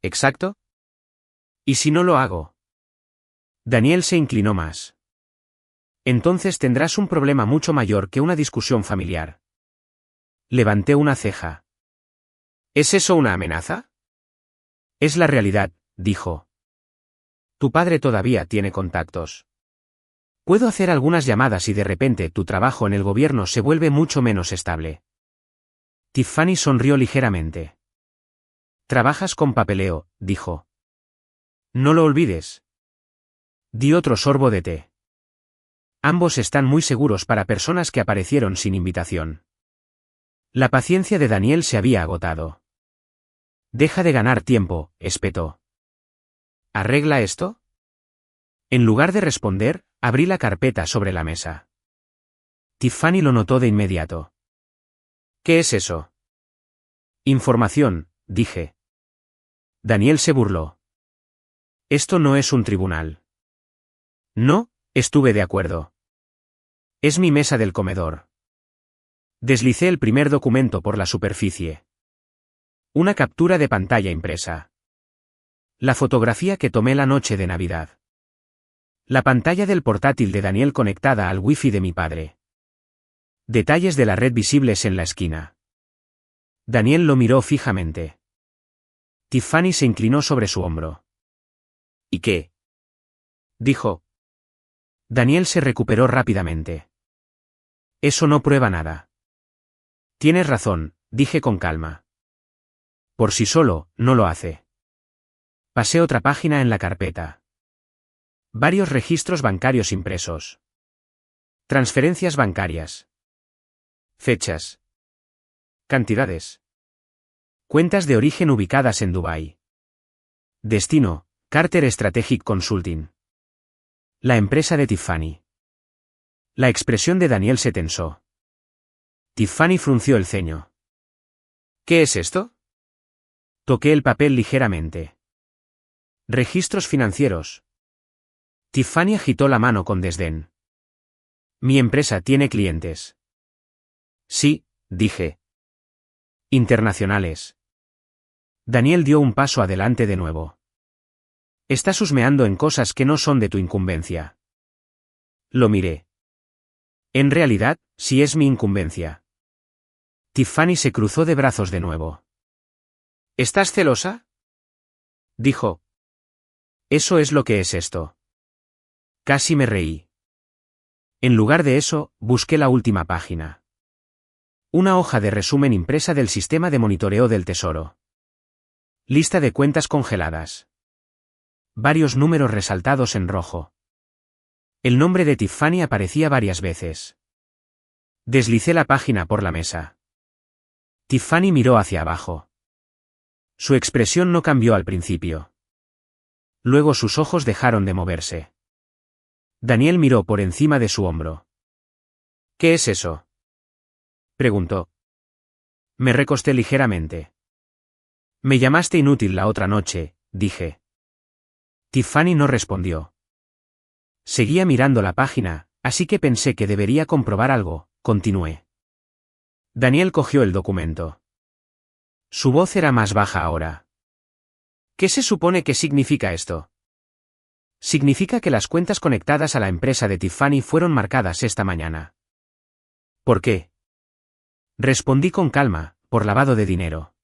«¿Exacto? ¿Y si no lo hago?». Daniel se inclinó más. «Entonces tendrás un problema mucho mayor que una discusión familiar». Levanté una ceja. «¿Es eso una amenaza?». «Es la realidad», dijo. «Tu padre todavía tiene contactos. Puedo hacer algunas llamadas y de repente tu trabajo en el gobierno se vuelve mucho menos estable». Tiffany sonrió ligeramente. «Trabajas con papeleo», dijo. «No lo olvides». Di otro sorbo de té. Ambos están muy seguros para personas que aparecieron sin invitación. La paciencia de Daniel se había agotado. «Deja de ganar tiempo», espetó. «¿Arregla esto?». En lugar de responder, abrí la carpeta sobre la mesa. Tiffany lo notó de inmediato. «¿Qué es eso?». «Información», dije. Daniel se burló. «Esto no es un tribunal». «No», estuve de acuerdo. «Es mi mesa del comedor». Deslicé el primer documento por la superficie. Una captura de pantalla impresa. La fotografía que tomé la noche de Navidad. La pantalla del portátil de Daniel conectada al wifi de mi padre. Detalles de la red visibles en la esquina. Daniel lo miró fijamente. Tiffany se inclinó sobre su hombro. «¿Y qué?», dijo. Daniel se recuperó rápidamente. «Eso no prueba nada». «Tienes razón», dije con calma. «Por sí solo, no lo hace». Pasé otra página en la carpeta. Varios registros bancarios impresos. Transferencias bancarias. Fechas. Cantidades. Cuentas de origen ubicadas en Dubái. Destino, Carter Strategic Consulting. La empresa de Tiffany. La expresión de Daniel se tensó. Tiffany frunció el ceño. «¿Qué es esto?». Toqué el papel ligeramente. «Registros financieros». Tiffany agitó la mano con desdén. «Mi empresa tiene clientes». «Sí», dije. «Internacionales». Daniel dio un paso adelante de nuevo. «Estás husmeando en cosas que no son de tu incumbencia». Lo miré. «En realidad, sí es mi incumbencia». Tiffany se cruzó de brazos de nuevo. «¿Estás celosa?». Dijo. «Eso es lo que es esto». Casi me reí. En lugar de eso, busqué la última página. Una hoja de resumen impresa del sistema de monitoreo del Tesoro. Lista de cuentas congeladas. Varios números resaltados en rojo. El nombre de Tiffany aparecía varias veces. Deslicé la página por la mesa. Tiffany miró hacia abajo. Su expresión no cambió al principio. Luego sus ojos dejaron de moverse. Daniel miró por encima de su hombro. «¿Qué es eso?», preguntó. Me recosté ligeramente. «Me llamaste inútil la otra noche», dije. Tiffany no respondió. Seguía mirando la página, así que pensé que debería comprobar algo, continué. Daniel cogió el documento. Su voz era más baja ahora. «¿Qué se supone que significa esto?». «Significa que las cuentas conectadas a la empresa de Tiffany fueron marcadas esta mañana». «¿Por qué?». Respondí con calma, «por lavado de dinero».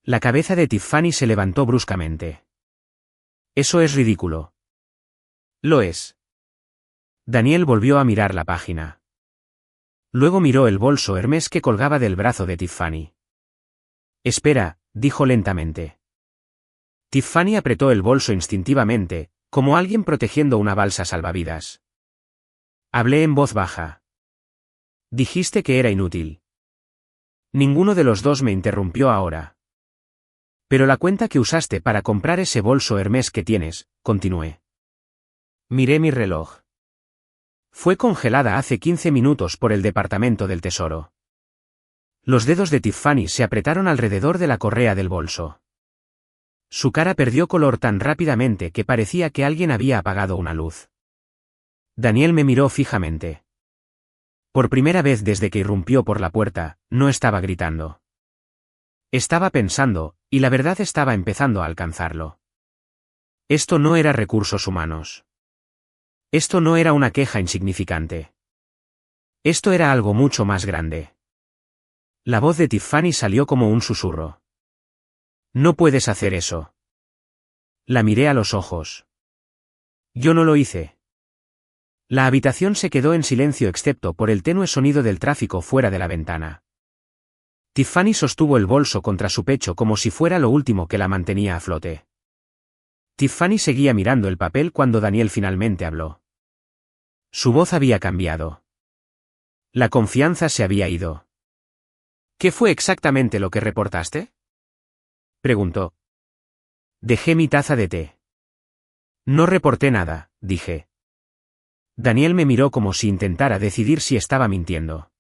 La cabeza de Tiffany se levantó bruscamente. «Eso es ridículo». «Lo es». Daniel volvió a mirar la página. Luego miró el bolso Hermès que colgaba del brazo de Tiffany. «Espera», dijo lentamente. Tiffany apretó el bolso instintivamente, como alguien protegiendo una balsa salvavidas. Hablé en voz baja. «Dijiste que era inútil». Ninguno de los dos me interrumpió ahora. «Pero la cuenta que usaste para comprar ese bolso Hermès que tienes», continué. Miré mi reloj. Fue congelada hace 15 minutos por el Departamento del Tesoro. Los dedos de Tiffany se apretaron alrededor de la correa del bolso. Su cara perdió color tan rápidamente que parecía que alguien había apagado una luz. Daniel me miró fijamente. Por primera vez desde que irrumpió por la puerta, no estaba gritando. Estaba pensando, y la verdad estaba empezando a alcanzarlo. Esto no era recursos humanos. Esto no era una queja insignificante. Esto era algo mucho más grande. La voz de Tiffany salió como un susurro. No puedes hacer eso. La miré a los ojos. Yo no lo hice. La habitación se quedó en silencio excepto por el tenue sonido del tráfico fuera de la ventana. Tiffany sostuvo el bolso contra su pecho como si fuera lo último que la mantenía a flote. Tiffany seguía mirando el papel cuando Daniel finalmente habló. Su voz había cambiado. La confianza se había ido. ¿Qué fue exactamente lo que reportaste?, preguntó. Dejé mi taza de té. No reporté nada, dije. Daniel me miró como si intentara decidir si estaba mintiendo.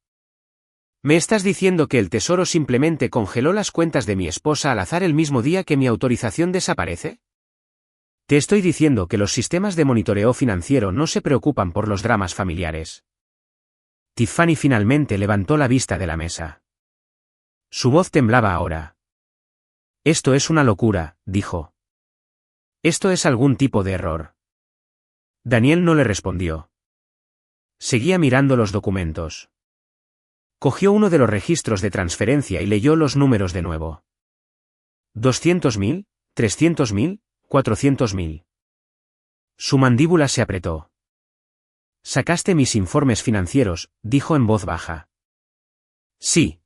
¿Me estás diciendo que el tesoro simplemente congeló las cuentas de mi esposa al azar el mismo día que mi autorización desaparece? Te estoy diciendo que los sistemas de monitoreo financiero no se preocupan por los dramas familiares. Tiffany finalmente levantó la vista de la mesa. Su voz temblaba ahora. Esto es una locura, dijo. Esto es algún tipo de error. Daniel no le respondió. Seguía mirando los documentos. Cogió uno de los registros de transferencia y leyó los números de nuevo. 200.000, 300.000, 400.000. Su mandíbula se apretó. Sacaste mis informes financieros, dijo en voz baja. Sí.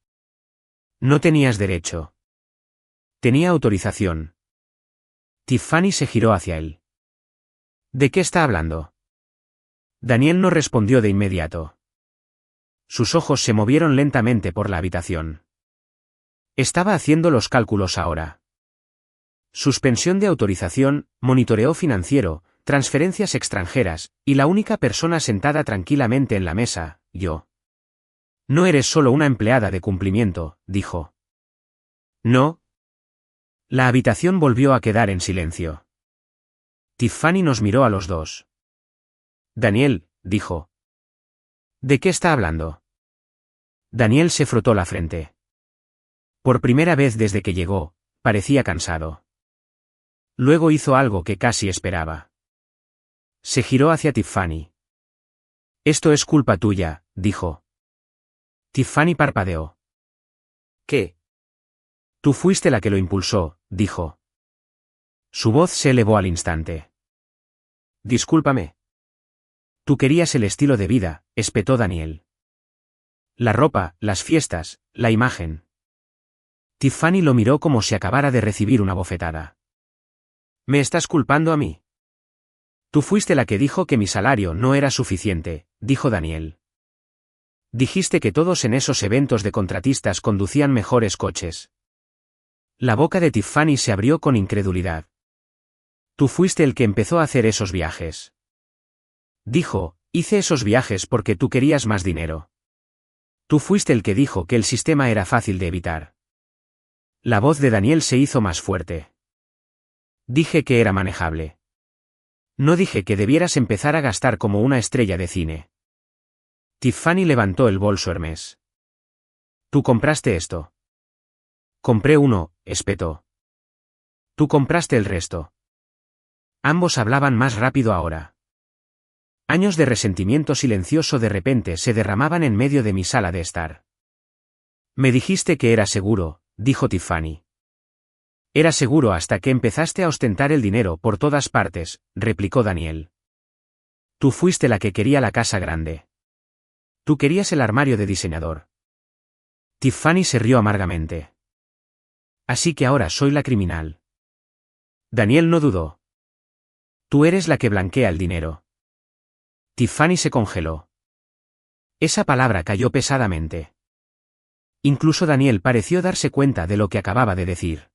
No tenías derecho. Tenía autorización. Tiffany se giró hacia él. ¿De qué está hablando? Daniel no respondió de inmediato. Sus ojos se movieron lentamente por la habitación. Estaba haciendo los cálculos ahora. Suspensión de autorización, monitoreo financiero, transferencias extranjeras, y la única persona sentada tranquilamente en la mesa, yo. No eres solo una empleada de cumplimiento, dijo. No. La habitación volvió a quedar en silencio. Tiffany nos miró a los dos. Daniel, dijo. ¿De qué está hablando? Daniel se frotó la frente. Por primera vez desde que llegó, parecía cansado. Luego hizo algo que casi esperaba. Se giró hacia Tiffany. Esto es culpa tuya, dijo. Tiffany parpadeó. ¿Qué? Tú fuiste la que lo impulsó, dijo. Su voz se elevó al instante. Discúlpame. Tú querías el estilo de vida, espetó Daniel. La ropa, las fiestas, la imagen. Tiffany lo miró como si acabara de recibir una bofetada. ¿Me estás culpando a mí? Tú fuiste la que dijo que mi salario no era suficiente, dijo Daniel. Dijiste que todos en esos eventos de contratistas conducían mejores coches. La boca de Tiffany se abrió con incredulidad. Tú fuiste el que empezó a hacer esos viajes. Dijo, hice esos viajes porque tú querías más dinero. Tú fuiste el que dijo que el sistema era fácil de evitar. La voz de Daniel se hizo más fuerte. Dije que era manejable. No dije que debieras empezar a gastar como una estrella de cine. Tiffany levantó el bolso Hermes. ¿Tú compraste esto? Compré uno, espetó. Tú compraste el resto. Ambos hablaban más rápido ahora. Años de resentimiento silencioso de repente se derramaban en medio de mi sala de estar. Me dijiste que era seguro, dijo Tiffany. Era seguro hasta que empezaste a ostentar el dinero por todas partes, replicó Daniel. Tú fuiste la que quería la casa grande. Tú querías el armario de diseñador. Tiffany se rió amargamente. Así que ahora soy la criminal. Daniel no dudó. Tú eres la que blanquea el dinero. Tiffany se congeló. Esa palabra cayó pesadamente. Incluso Daniel pareció darse cuenta de lo que acababa de decir.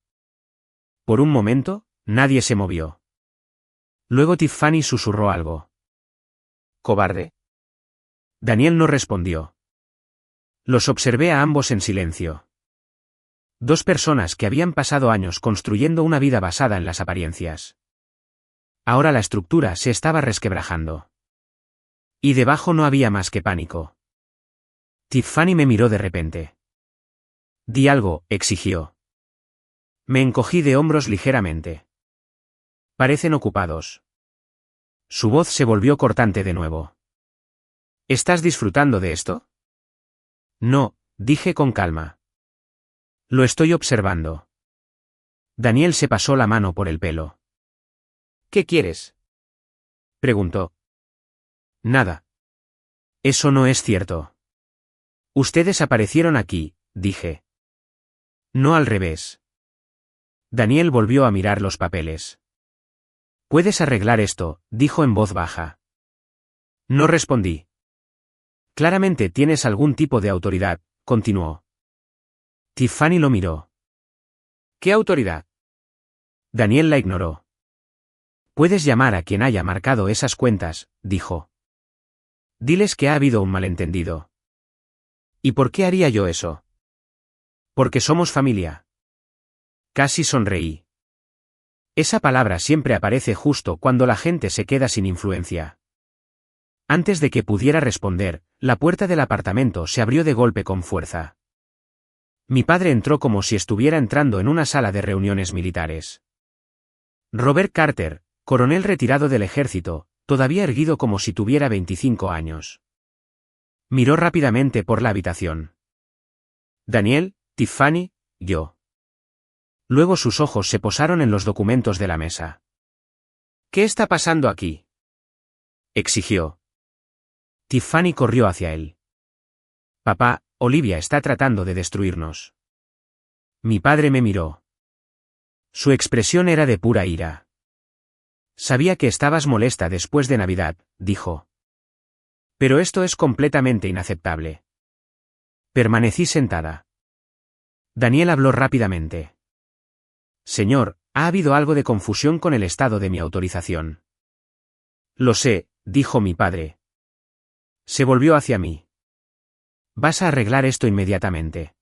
Por un momento, nadie se movió. Luego Tiffany susurró algo. ¿Cobarde? Daniel no respondió. Los observé a ambos en silencio. Dos personas que habían pasado años construyendo una vida basada en las apariencias. Ahora la estructura se estaba resquebrajando. Y debajo no había más que pánico. Tiffany me miró de repente. Di algo, exigió. Me encogí de hombros ligeramente. Parecen ocupados. Su voz se volvió cortante de nuevo. ¿Estás disfrutando de esto? No, dije con calma. Lo estoy observando. Daniel se pasó la mano por el pelo. ¿Qué quieres? Preguntó. Nada. Eso no es cierto. Ustedes aparecieron aquí, dije. No al revés. Daniel volvió a mirar los papeles. Puedes arreglar esto, dijo en voz baja. No respondí. Claramente tienes algún tipo de autoridad, continuó. Tiffany lo miró. ¿Qué autoridad? Daniel la ignoró. Puedes llamar a quien haya marcado esas cuentas, dijo. Diles que ha habido un malentendido. ¿Y por qué haría yo eso? Porque somos familia. Casi sonreí. Esa palabra siempre aparece justo cuando la gente se queda sin influencia. Antes de que pudiera responder, la puerta del apartamento se abrió de golpe con fuerza. Mi padre entró como si estuviera entrando en una sala de reuniones militares. Robert Carter, coronel retirado del ejército, todavía erguido como si tuviera 25 años. Miró rápidamente por la habitación. Daniel, Tiffany, yo. Luego sus ojos se posaron en los documentos de la mesa. ¿Qué está pasando aquí? Exigió. Tiffany corrió hacia él. Papá, Olivia está tratando de destruirnos. Mi padre me miró. Su expresión era de pura ira. Sabía que estabas molesta después de Navidad, dijo. Pero esto es completamente inaceptable. Permanecí sentada. Daniel habló rápidamente. Señor, ha habido algo de confusión con el estado de mi autorización. Lo sé, dijo mi padre. Se volvió hacia mí. Vas a arreglar esto inmediatamente.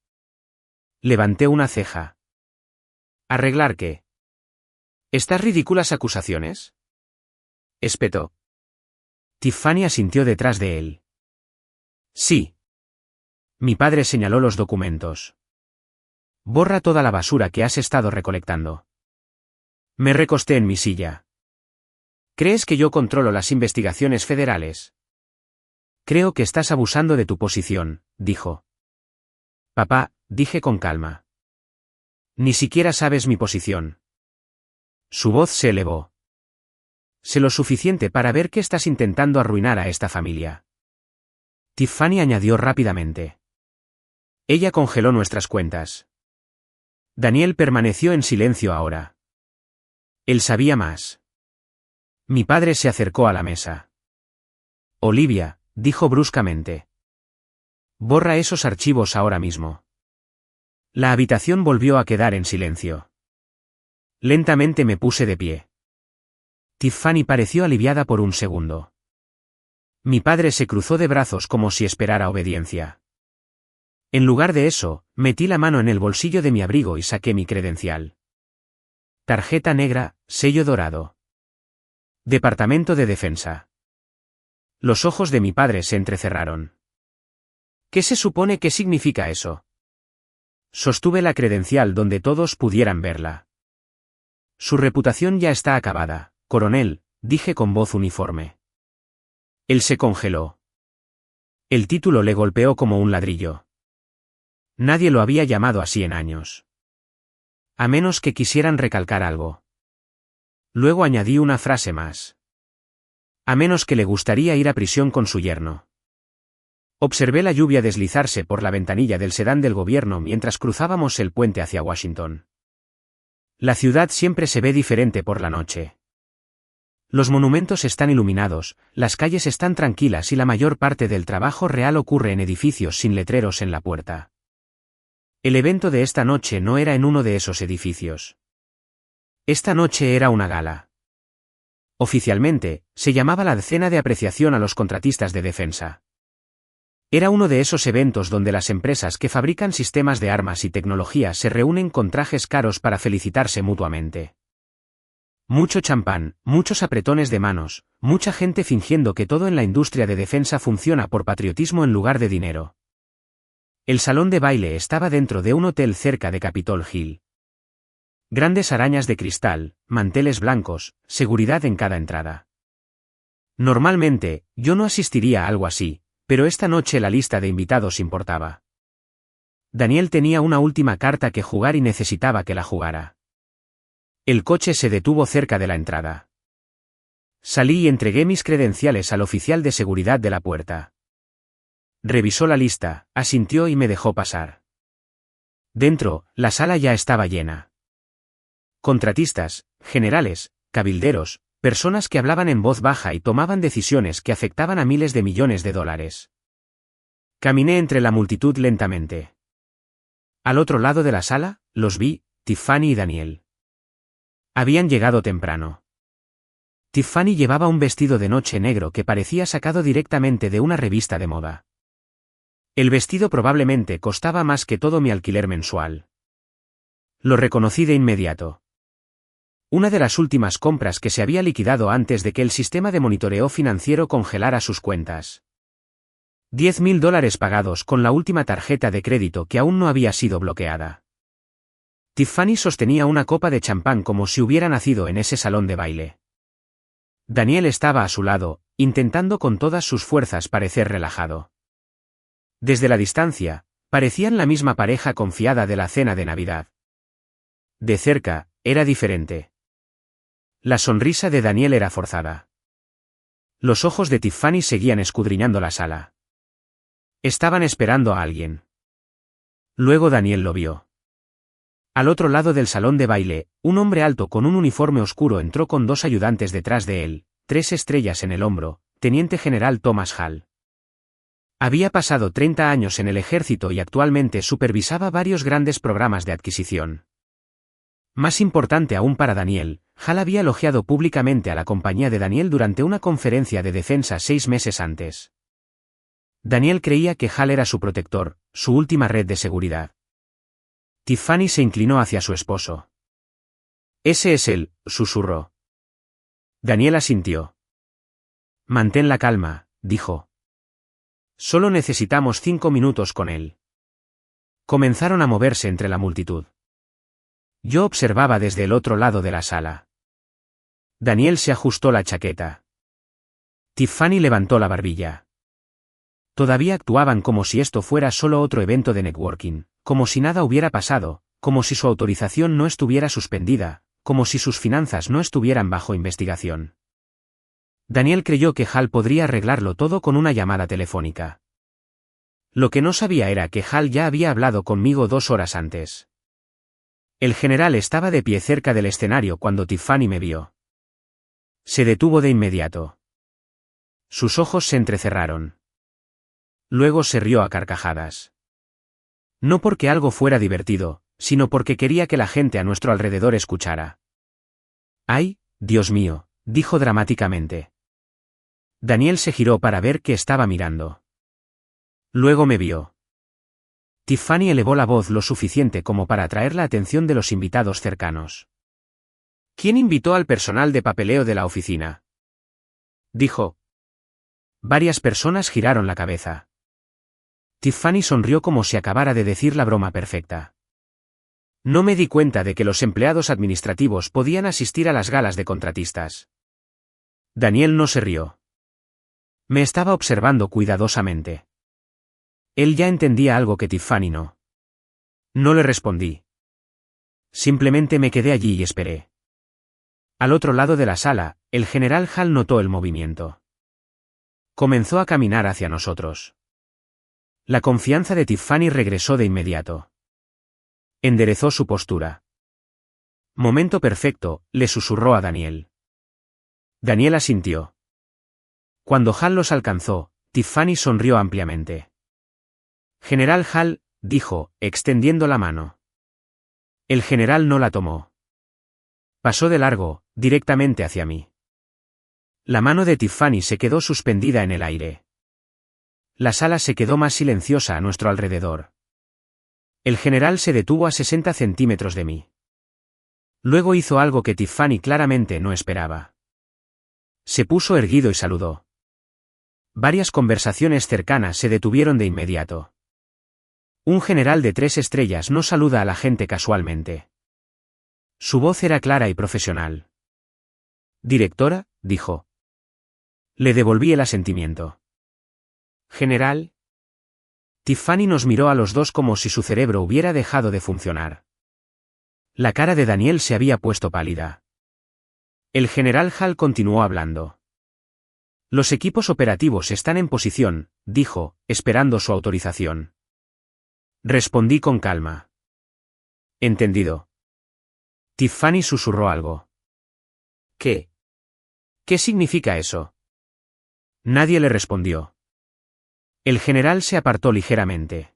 Levanté una ceja. ¿Arreglar qué? ¿Estas ridículas acusaciones? Espetó. Tiffany asintió detrás de él. Sí. Mi padre señaló los documentos. Borra toda la basura que has estado recolectando. Me recosté en mi silla. ¿Crees que yo controlo las investigaciones federales? Creo que estás abusando de tu posición, dijo. Papá, dije con calma. Ni siquiera sabes mi posición. Su voz se elevó. Sé lo suficiente para ver que estás intentando arruinar a esta familia. Tiffany añadió rápidamente. Ella congeló nuestras cuentas. Daniel permaneció en silencio ahora. Él sabía más. Mi padre se acercó a la mesa. Olivia, dijo bruscamente. Borra esos archivos ahora mismo. La habitación volvió a quedar en silencio. Lentamente me puse de pie. Tiffany pareció aliviada por un segundo. Mi padre se cruzó de brazos como si esperara obediencia. En lugar de eso, metí la mano en el bolsillo de mi abrigo y saqué mi credencial. Tarjeta negra, sello dorado. Departamento de Defensa. Los ojos de mi padre se entrecerraron. ¿Qué se supone que significa eso? Sostuve la credencial donde todos pudieran verla. Su reputación ya está acabada, coronel, dije con voz uniforme. Él se congeló. El título le golpeó como un ladrillo. Nadie lo había llamado así en años. A menos que quisieran recalcar algo. Luego añadí una frase más. A menos que le gustaría ir a prisión con su yerno. Observé la lluvia deslizarse por la ventanilla del sedán del gobierno mientras cruzábamos el puente hacia Washington. La ciudad siempre se ve diferente por la noche. Los monumentos están iluminados, las calles están tranquilas y la mayor parte del trabajo real ocurre en edificios sin letreros en la puerta. El evento de esta noche no era en uno de esos edificios. Esta noche era una gala. Oficialmente, se llamaba la Cena de Apreciación a los Contratistas de Defensa. Era uno de esos eventos donde las empresas que fabrican sistemas de armas y tecnología se reúnen con trajes caros para felicitarse mutuamente. Mucho champán, muchos apretones de manos, mucha gente fingiendo que todo en la industria de defensa funciona por patriotismo en lugar de dinero. El salón de baile estaba dentro de un hotel cerca de Capitol Hill. Grandes arañas de cristal, manteles blancos, seguridad en cada entrada. Normalmente, yo no asistiría a algo así, pero esta noche la lista de invitados importaba. Daniel tenía una última carta que jugar y necesitaba que la jugara. El coche se detuvo cerca de la entrada. Salí y entregué mis credenciales al oficial de seguridad de la puerta. Revisó la lista, asintió y me dejó pasar. Dentro, la sala ya estaba llena. Contratistas, generales, cabilderos, personas que hablaban en voz baja y tomaban decisiones que afectaban a miles de millones de dólares. Caminé entre la multitud lentamente. Al otro lado de la sala, los vi, Tiffany y Daniel. Habían llegado temprano. Tiffany llevaba un vestido de noche negro que parecía sacado directamente de una revista de moda. El vestido probablemente costaba más que todo mi alquiler mensual. Lo reconocí de inmediato. Una de las últimas compras que se había liquidado antes de que el sistema de monitoreo financiero congelara sus cuentas. $10.000 pagados con la última tarjeta de crédito que aún no había sido bloqueada. Tiffany sostenía una copa de champán como si hubiera nacido en ese salón de baile. Daniel estaba a su lado, intentando con todas sus fuerzas parecer relajado. Desde la distancia, parecían la misma pareja confiada de la cena de Navidad. De cerca, era diferente. La sonrisa de Daniel era forzada. Los ojos de Tiffany seguían escudriñando la sala. Estaban esperando a alguien. Luego Daniel lo vio. Al otro lado del salón de baile, un hombre alto con un uniforme oscuro entró con 2 ayudantes detrás de él, 3 estrellas en el hombro, Teniente General Thomas Hall. Había pasado 30 años en el ejército y actualmente supervisaba varios grandes programas de adquisición. Más importante aún para Daniel, Hall había elogiado públicamente a la compañía de Daniel durante una conferencia de defensa 6 meses antes. Daniel creía que Hall era su protector, su última red de seguridad. Tiffany se inclinó hacia su esposo. «Ese es él», susurró. Daniel asintió. «Mantén la calma», dijo. «Solo necesitamos 5 minutos con él». Comenzaron a moverse entre la multitud. Yo observaba desde el otro lado de la sala. Daniel se ajustó la chaqueta. Tiffany levantó la barbilla. Todavía actuaban como si esto fuera solo otro evento de networking, como si nada hubiera pasado, como si su autorización no estuviera suspendida, como si sus finanzas no estuvieran bajo investigación. Daniel creyó que Hall podría arreglarlo todo con una llamada telefónica. Lo que no sabía era que Hall ya había hablado conmigo 2 horas antes. El general estaba de pie cerca del escenario cuando Tiffany me vio. Se detuvo de inmediato. Sus ojos se entrecerraron. Luego se rió a carcajadas. No porque algo fuera divertido, sino porque quería que la gente a nuestro alrededor escuchara. «¡Ay, Dios mío!», dijo dramáticamente. Daniel se giró para ver qué estaba mirando. Luego me vio. Tiffany elevó la voz lo suficiente como para atraer la atención de los invitados cercanos. «¿Quién invitó al personal de papeleo de la oficina?», dijo. Varias personas giraron la cabeza. Tiffany sonrió como si acabara de decir la broma perfecta. No me di cuenta de que los empleados administrativos podían asistir a las galas de contratistas. Daniel no se rió. Me estaba observando cuidadosamente. Él ya entendía algo que Tiffany no. No le respondí. Simplemente me quedé allí y esperé. Al otro lado de la sala, el general Hall notó el movimiento. Comenzó a caminar hacia nosotros. La confianza de Tiffany regresó de inmediato. Enderezó su postura. «Momento perfecto», le susurró a Daniel. Daniel asintió. Cuando Hall los alcanzó, Tiffany sonrió ampliamente. «General Hall», dijo, extendiendo la mano. El general no la tomó. Pasó de largo, directamente hacia mí. La mano de Tiffany se quedó suspendida en el aire. La sala se quedó más silenciosa a nuestro alrededor. El general se detuvo a 60 centímetros de mí. Luego hizo algo que Tiffany claramente no esperaba. Se puso erguido y saludó. Varias conversaciones cercanas se detuvieron de inmediato. Un general de 3 estrellas no saluda a la gente casualmente. Su voz era clara y profesional. «Directora», dijo. Le devolví el asentimiento. «General». Tiffany nos miró a los dos como si su cerebro hubiera dejado de funcionar. La cara de Daniel se había puesto pálida. El general Hall continuó hablando. «Los equipos operativos están en posición», dijo, esperando su autorización. Respondí con calma. «Entendido». Tiffany susurró algo. «¿Qué? ¿Qué significa eso?» Nadie le respondió. El general se apartó ligeramente.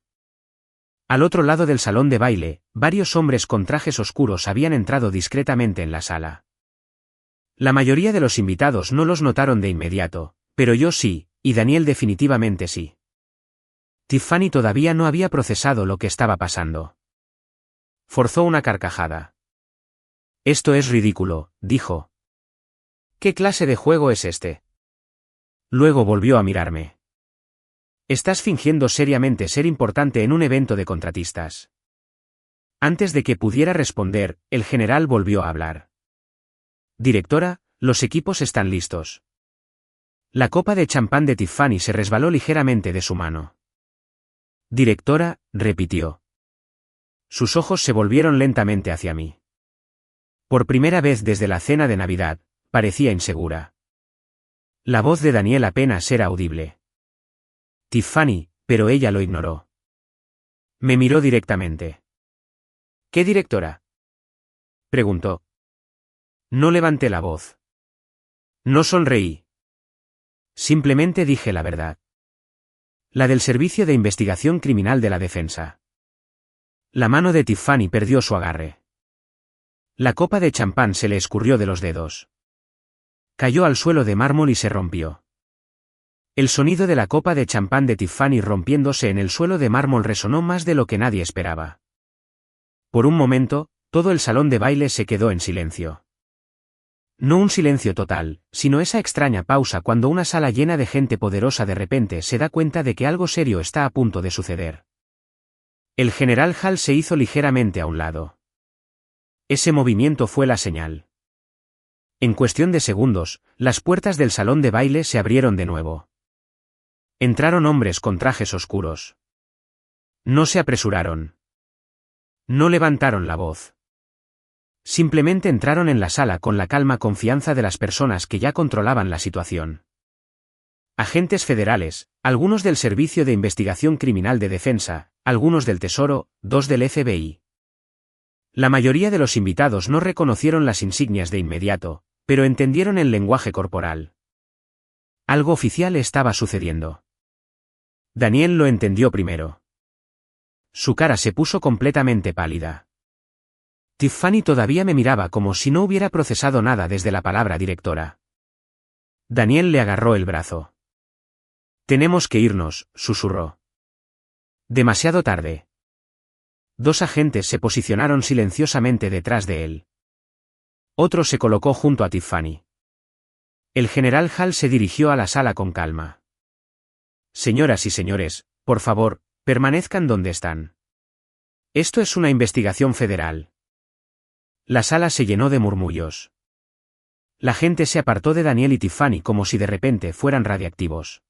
Al otro lado del salón de baile, varios hombres con trajes oscuros habían entrado discretamente en la sala. La mayoría de los invitados no los notaron de inmediato, pero yo sí, y Daniel definitivamente sí. Tiffany todavía no había procesado lo que estaba pasando. Forzó una carcajada. «Esto es ridículo», dijo. «¿Qué clase de juego es este?» Luego volvió a mirarme. «Estás fingiendo seriamente ser importante en un evento de contratistas». Antes de que pudiera responder, el general volvió a hablar. «Directora, los equipos están listos». La copa de champán de Tiffany se resbaló ligeramente de su mano. «Directora», repitió. Sus ojos se volvieron lentamente hacia mí. Por primera vez desde la cena de Navidad, parecía insegura. La voz de Daniel apenas era audible. «Tiffany», pero ella lo ignoró. Me miró directamente. «¿Qué directora?», preguntó. No levanté la voz. No sonreí. Simplemente dije la verdad. La del Servicio de Investigación Criminal de la Defensa. La mano de Tiffany perdió su agarre. La copa de champán se le escurrió de los dedos. Cayó al suelo de mármol y se rompió. El sonido de la copa de champán de Tiffany rompiéndose en el suelo de mármol resonó más de lo que nadie esperaba. Por un momento, todo el salón de baile se quedó en silencio. No un silencio total, sino esa extraña pausa cuando una sala llena de gente poderosa de repente se da cuenta de que algo serio está a punto de suceder. El general Hall se hizo ligeramente a un lado. Ese movimiento fue la señal. En cuestión de segundos, las puertas del salón de baile se abrieron de nuevo. Entraron hombres con trajes oscuros. No se apresuraron. No levantaron la voz. Simplemente entraron en la sala con la calma confianza de las personas que ya controlaban la situación. Agentes federales, algunos del Servicio de Investigación Criminal de Defensa, algunos del Tesoro, 2 del FBI. La mayoría de los invitados no reconocieron las insignias de inmediato, pero entendieron el lenguaje corporal. Algo oficial estaba sucediendo. Daniel lo entendió primero. Su cara se puso completamente pálida. Tiffany todavía me miraba como si no hubiera procesado nada desde la palabra directora. Daniel le agarró el brazo. «Tenemos que irnos», susurró. «Demasiado tarde». 2 agentes se posicionaron silenciosamente detrás de él. Otro se colocó junto a Tiffany. El general Hall se dirigió a la sala con calma. «Señoras y señores, por favor, permanezcan donde están. Esto es una investigación federal». La sala se llenó de murmullos. La gente se apartó de Daniel y Tiffany como si de repente fueran radiactivos.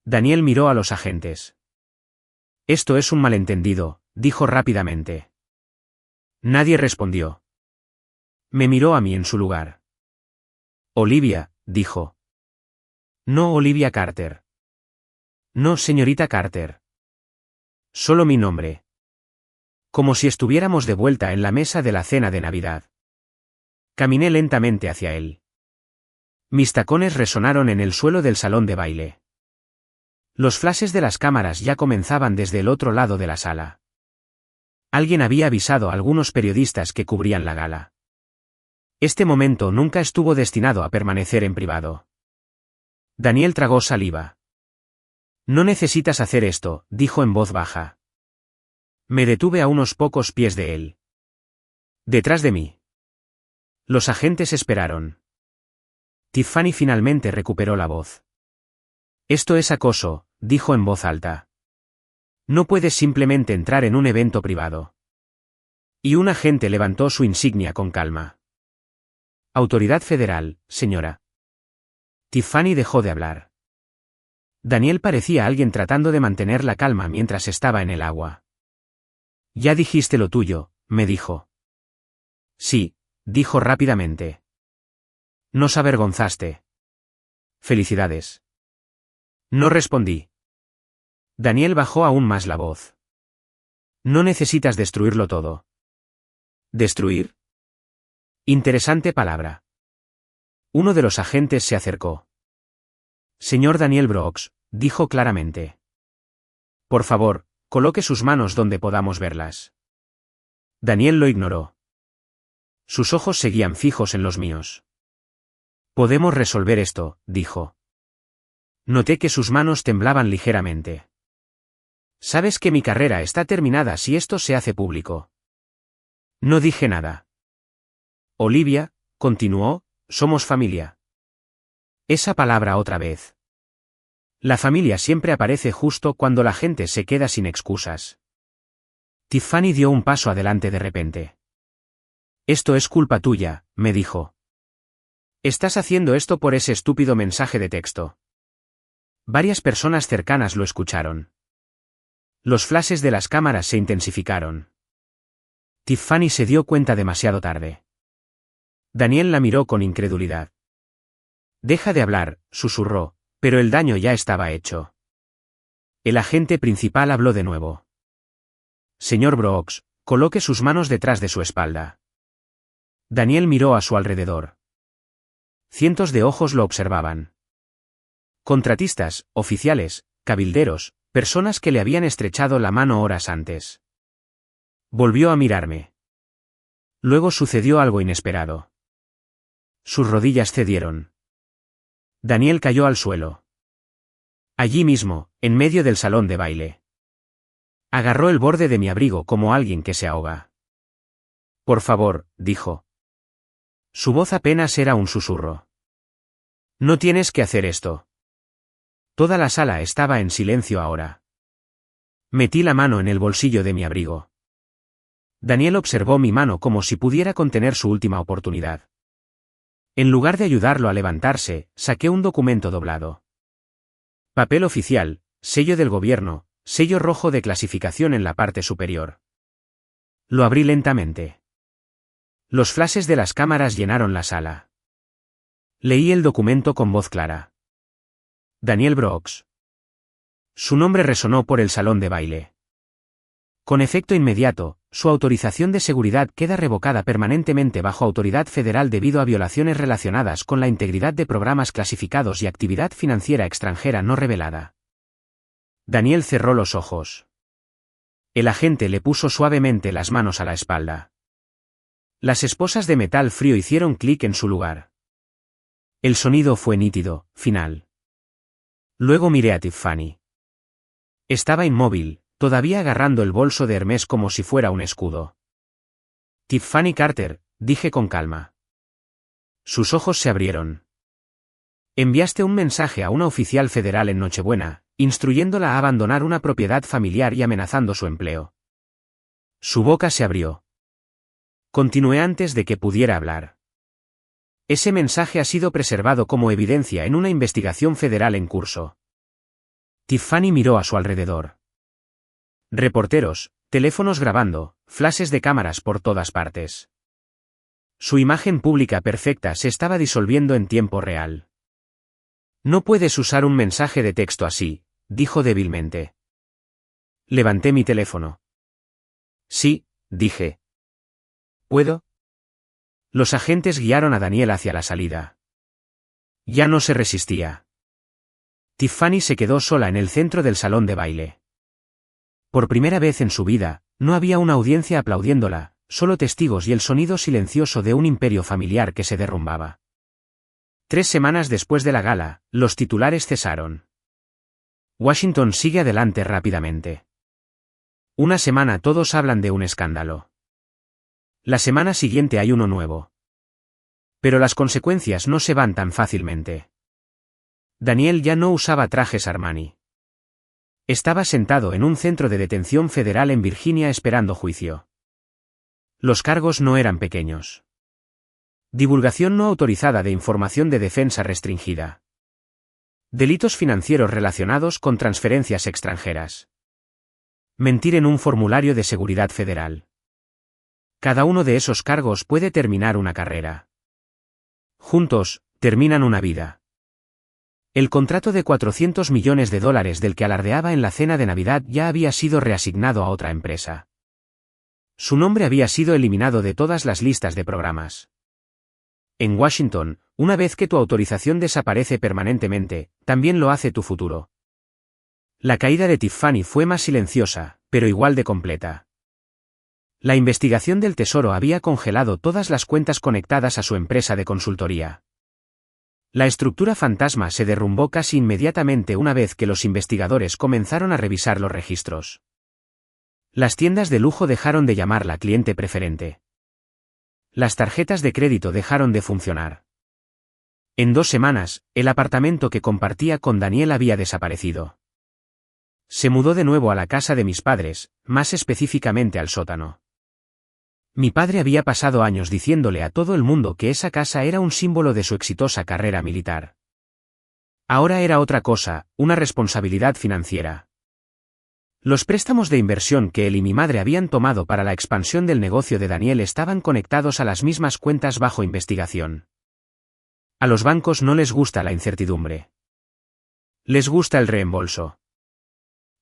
Daniel miró a los agentes. «Esto es un malentendido», dijo rápidamente. Nadie respondió. Me miró a mí en su lugar. «Olivia», dijo. «No, Olivia Carter». «No, señorita Carter». «Solo mi nombre». Como si estuviéramos de vuelta en la mesa de la cena de Navidad. Caminé lentamente hacia él. Mis tacones resonaron en el suelo del salón de baile. Los flashes de las cámaras ya comenzaban desde el otro lado de la sala. Alguien había avisado a algunos periodistas que cubrían la gala. Este momento nunca estuvo destinado a permanecer en privado. Daniel tragó saliva. No necesitas hacer esto, dijo en voz baja. Me detuve a unos pocos pies de él. Detrás de mí. Los agentes esperaron. Tiffany finalmente recuperó la voz. Esto es acoso, dijo en voz alta. No puedes simplemente entrar en un evento privado. Y un agente levantó su insignia con calma. Autoridad federal, señora. Tiffany dejó de hablar. Daniel parecía alguien tratando de mantener la calma mientras estaba en el agua. Ya dijiste lo tuyo, me dijo. Sí, dijo rápidamente. Nos avergonzaste. Felicidades. No respondí. Daniel bajó aún más la voz. No necesitas destruirlo todo. ¿Destruir? Interesante palabra. Uno de los agentes se acercó. Señor Daniel Brooks, dijo claramente. Por favor, coloque sus manos donde podamos verlas. Daniel lo ignoró. Sus ojos seguían fijos en los míos. Podemos resolver esto, dijo. Noté que sus manos temblaban ligeramente. Sabes que mi carrera está terminada si esto se hace público. No dije nada. Olivia, continuó, somos familia. Esa palabra otra vez. La familia siempre aparece justo cuando la gente se queda sin excusas. Tiffany dio un paso adelante de repente. Esto es culpa tuya, me dijo. Estás haciendo esto por ese estúpido mensaje de texto. Varias personas cercanas lo escucharon. Los flashes de las cámaras se intensificaron. Tiffany se dio cuenta demasiado tarde. Daniel la miró con incredulidad. Deja de hablar, susurró, pero el daño ya estaba hecho. El agente principal habló de nuevo. Señor Brooks, coloque sus manos detrás de su espalda. Daniel miró a su alrededor. Cientos de ojos lo observaban. Contratistas, oficiales, cabilderos, personas que le habían estrechado la mano horas antes. Volvió a mirarme. Luego sucedió algo inesperado. Sus rodillas cedieron. Daniel cayó al suelo. Allí mismo, en medio del salón de baile. Agarró el borde de mi abrigo como alguien que se ahoga. Por favor, dijo. Su voz apenas era un susurro. No tienes que hacer esto. Toda la sala estaba en silencio ahora. Metí la mano en el bolsillo de mi abrigo. Daniel observó mi mano como si pudiera contener su última oportunidad. En lugar de ayudarlo a levantarse, saqué un documento doblado. Papel oficial, sello del gobierno, sello rojo de clasificación en la parte superior. Lo abrí lentamente. Los flashes de las cámaras llenaron la sala. Leí el documento con voz clara. Daniel Brooks. Su nombre resonó por el salón de baile. Con efecto inmediato, su autorización de seguridad queda revocada permanentemente bajo autoridad federal debido a violaciones relacionadas con la integridad de programas clasificados y actividad financiera extranjera no revelada. Daniel cerró los ojos. El agente le puso suavemente las manos a la espalda. Las esposas de metal frío hicieron clic en su lugar. El sonido fue nítido, final. Luego miré a Tiffany. Estaba inmóvil, todavía agarrando el bolso de Hermès como si fuera un escudo. Tiffany Carter, dije con calma. Sus ojos se abrieron. Enviaste un mensaje a una oficial federal en Nochebuena, instruyéndola a abandonar una propiedad familiar y amenazando su empleo. Su boca se abrió. Continué antes de que pudiera hablar. Ese mensaje ha sido preservado como evidencia en una investigación federal en curso. Tiffany miró a su alrededor. Reporteros, teléfonos grabando, flashes de cámaras por todas partes. Su imagen pública perfecta se estaba disolviendo en tiempo real. No puedes usar un mensaje de texto así, dijo débilmente. Levanté mi teléfono. Sí, dije. ¿Puedo? Los agentes guiaron a Daniel hacia la salida. Ya no se resistía. Tiffany se quedó sola en el centro del salón de baile. Por primera vez en su vida, no había una audiencia aplaudiéndola, solo testigos y el sonido silencioso de un imperio familiar que se derrumbaba. 3 semanas después de la gala, los titulares cesaron. Washington sigue adelante rápidamente. Una semana todos hablan de un escándalo. La semana siguiente hay uno nuevo. Pero las consecuencias no se van tan fácilmente. Daniel ya no usaba trajes Armani. Estaba sentado en un centro de detención federal en Virginia esperando juicio. Los cargos no eran pequeños. Divulgación no autorizada de información de defensa restringida. Delitos financieros relacionados con transferencias extranjeras. Mentir en un formulario de seguridad federal. Cada uno de esos cargos puede terminar una carrera. Juntos, terminan una vida. El contrato de $400 millones del que alardeaba en la cena de Navidad ya había sido reasignado a otra empresa. Su nombre había sido eliminado de todas las listas de programas. En Washington, una vez que tu autorización desaparece permanentemente, también lo hace tu futuro. La caída de Tiffany fue más silenciosa, pero igual de completa. La investigación del Tesoro había congelado todas las cuentas conectadas a su empresa de consultoría. La estructura fantasma se derrumbó casi inmediatamente una vez que los investigadores comenzaron a revisar los registros. Las tiendas de lujo dejaron de llamarla cliente preferente. Las tarjetas de crédito dejaron de funcionar. En 2 semanas, el apartamento que compartía con Daniel había desaparecido. Se mudó de nuevo a la casa de mis padres, más específicamente al sótano. Mi padre había pasado años diciéndole a todo el mundo que esa casa era un símbolo de su exitosa carrera militar. Ahora era otra cosa, una responsabilidad financiera. Los préstamos de inversión que él y mi madre habían tomado para la expansión del negocio de Daniel estaban conectados a las mismas cuentas bajo investigación. A los bancos no les gusta la incertidumbre. Les gusta el reembolso.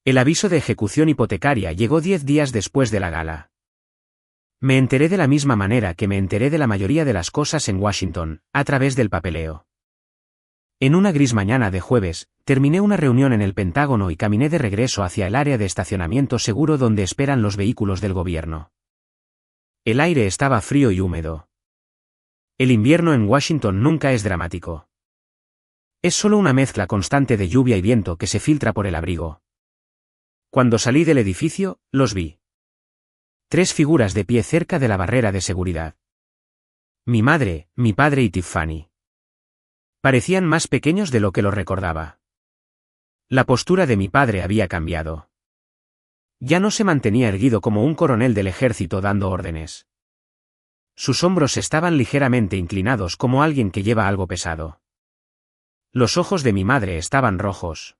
El aviso de ejecución hipotecaria llegó 10 días después de la gala. Me enteré de la misma manera que me enteré de la mayoría de las cosas en Washington, a través del papeleo. En una gris mañana de jueves, terminé una reunión en el Pentágono y caminé de regreso hacia el área de estacionamiento seguro donde esperan los vehículos del gobierno. El aire estaba frío y húmedo. El invierno en Washington nunca es dramático. Es solo una mezcla constante de lluvia y viento que se filtra por el abrigo. Cuando salí del edificio, los vi. 3 figuras de pie cerca de la barrera de seguridad. Mi madre, mi padre y Tiffany. Parecían más pequeños de lo que lo recordaba. La postura de mi padre había cambiado. Ya no se mantenía erguido como un coronel del ejército dando órdenes. Sus hombros estaban ligeramente inclinados como alguien que lleva algo pesado. Los ojos de mi madre estaban rojos.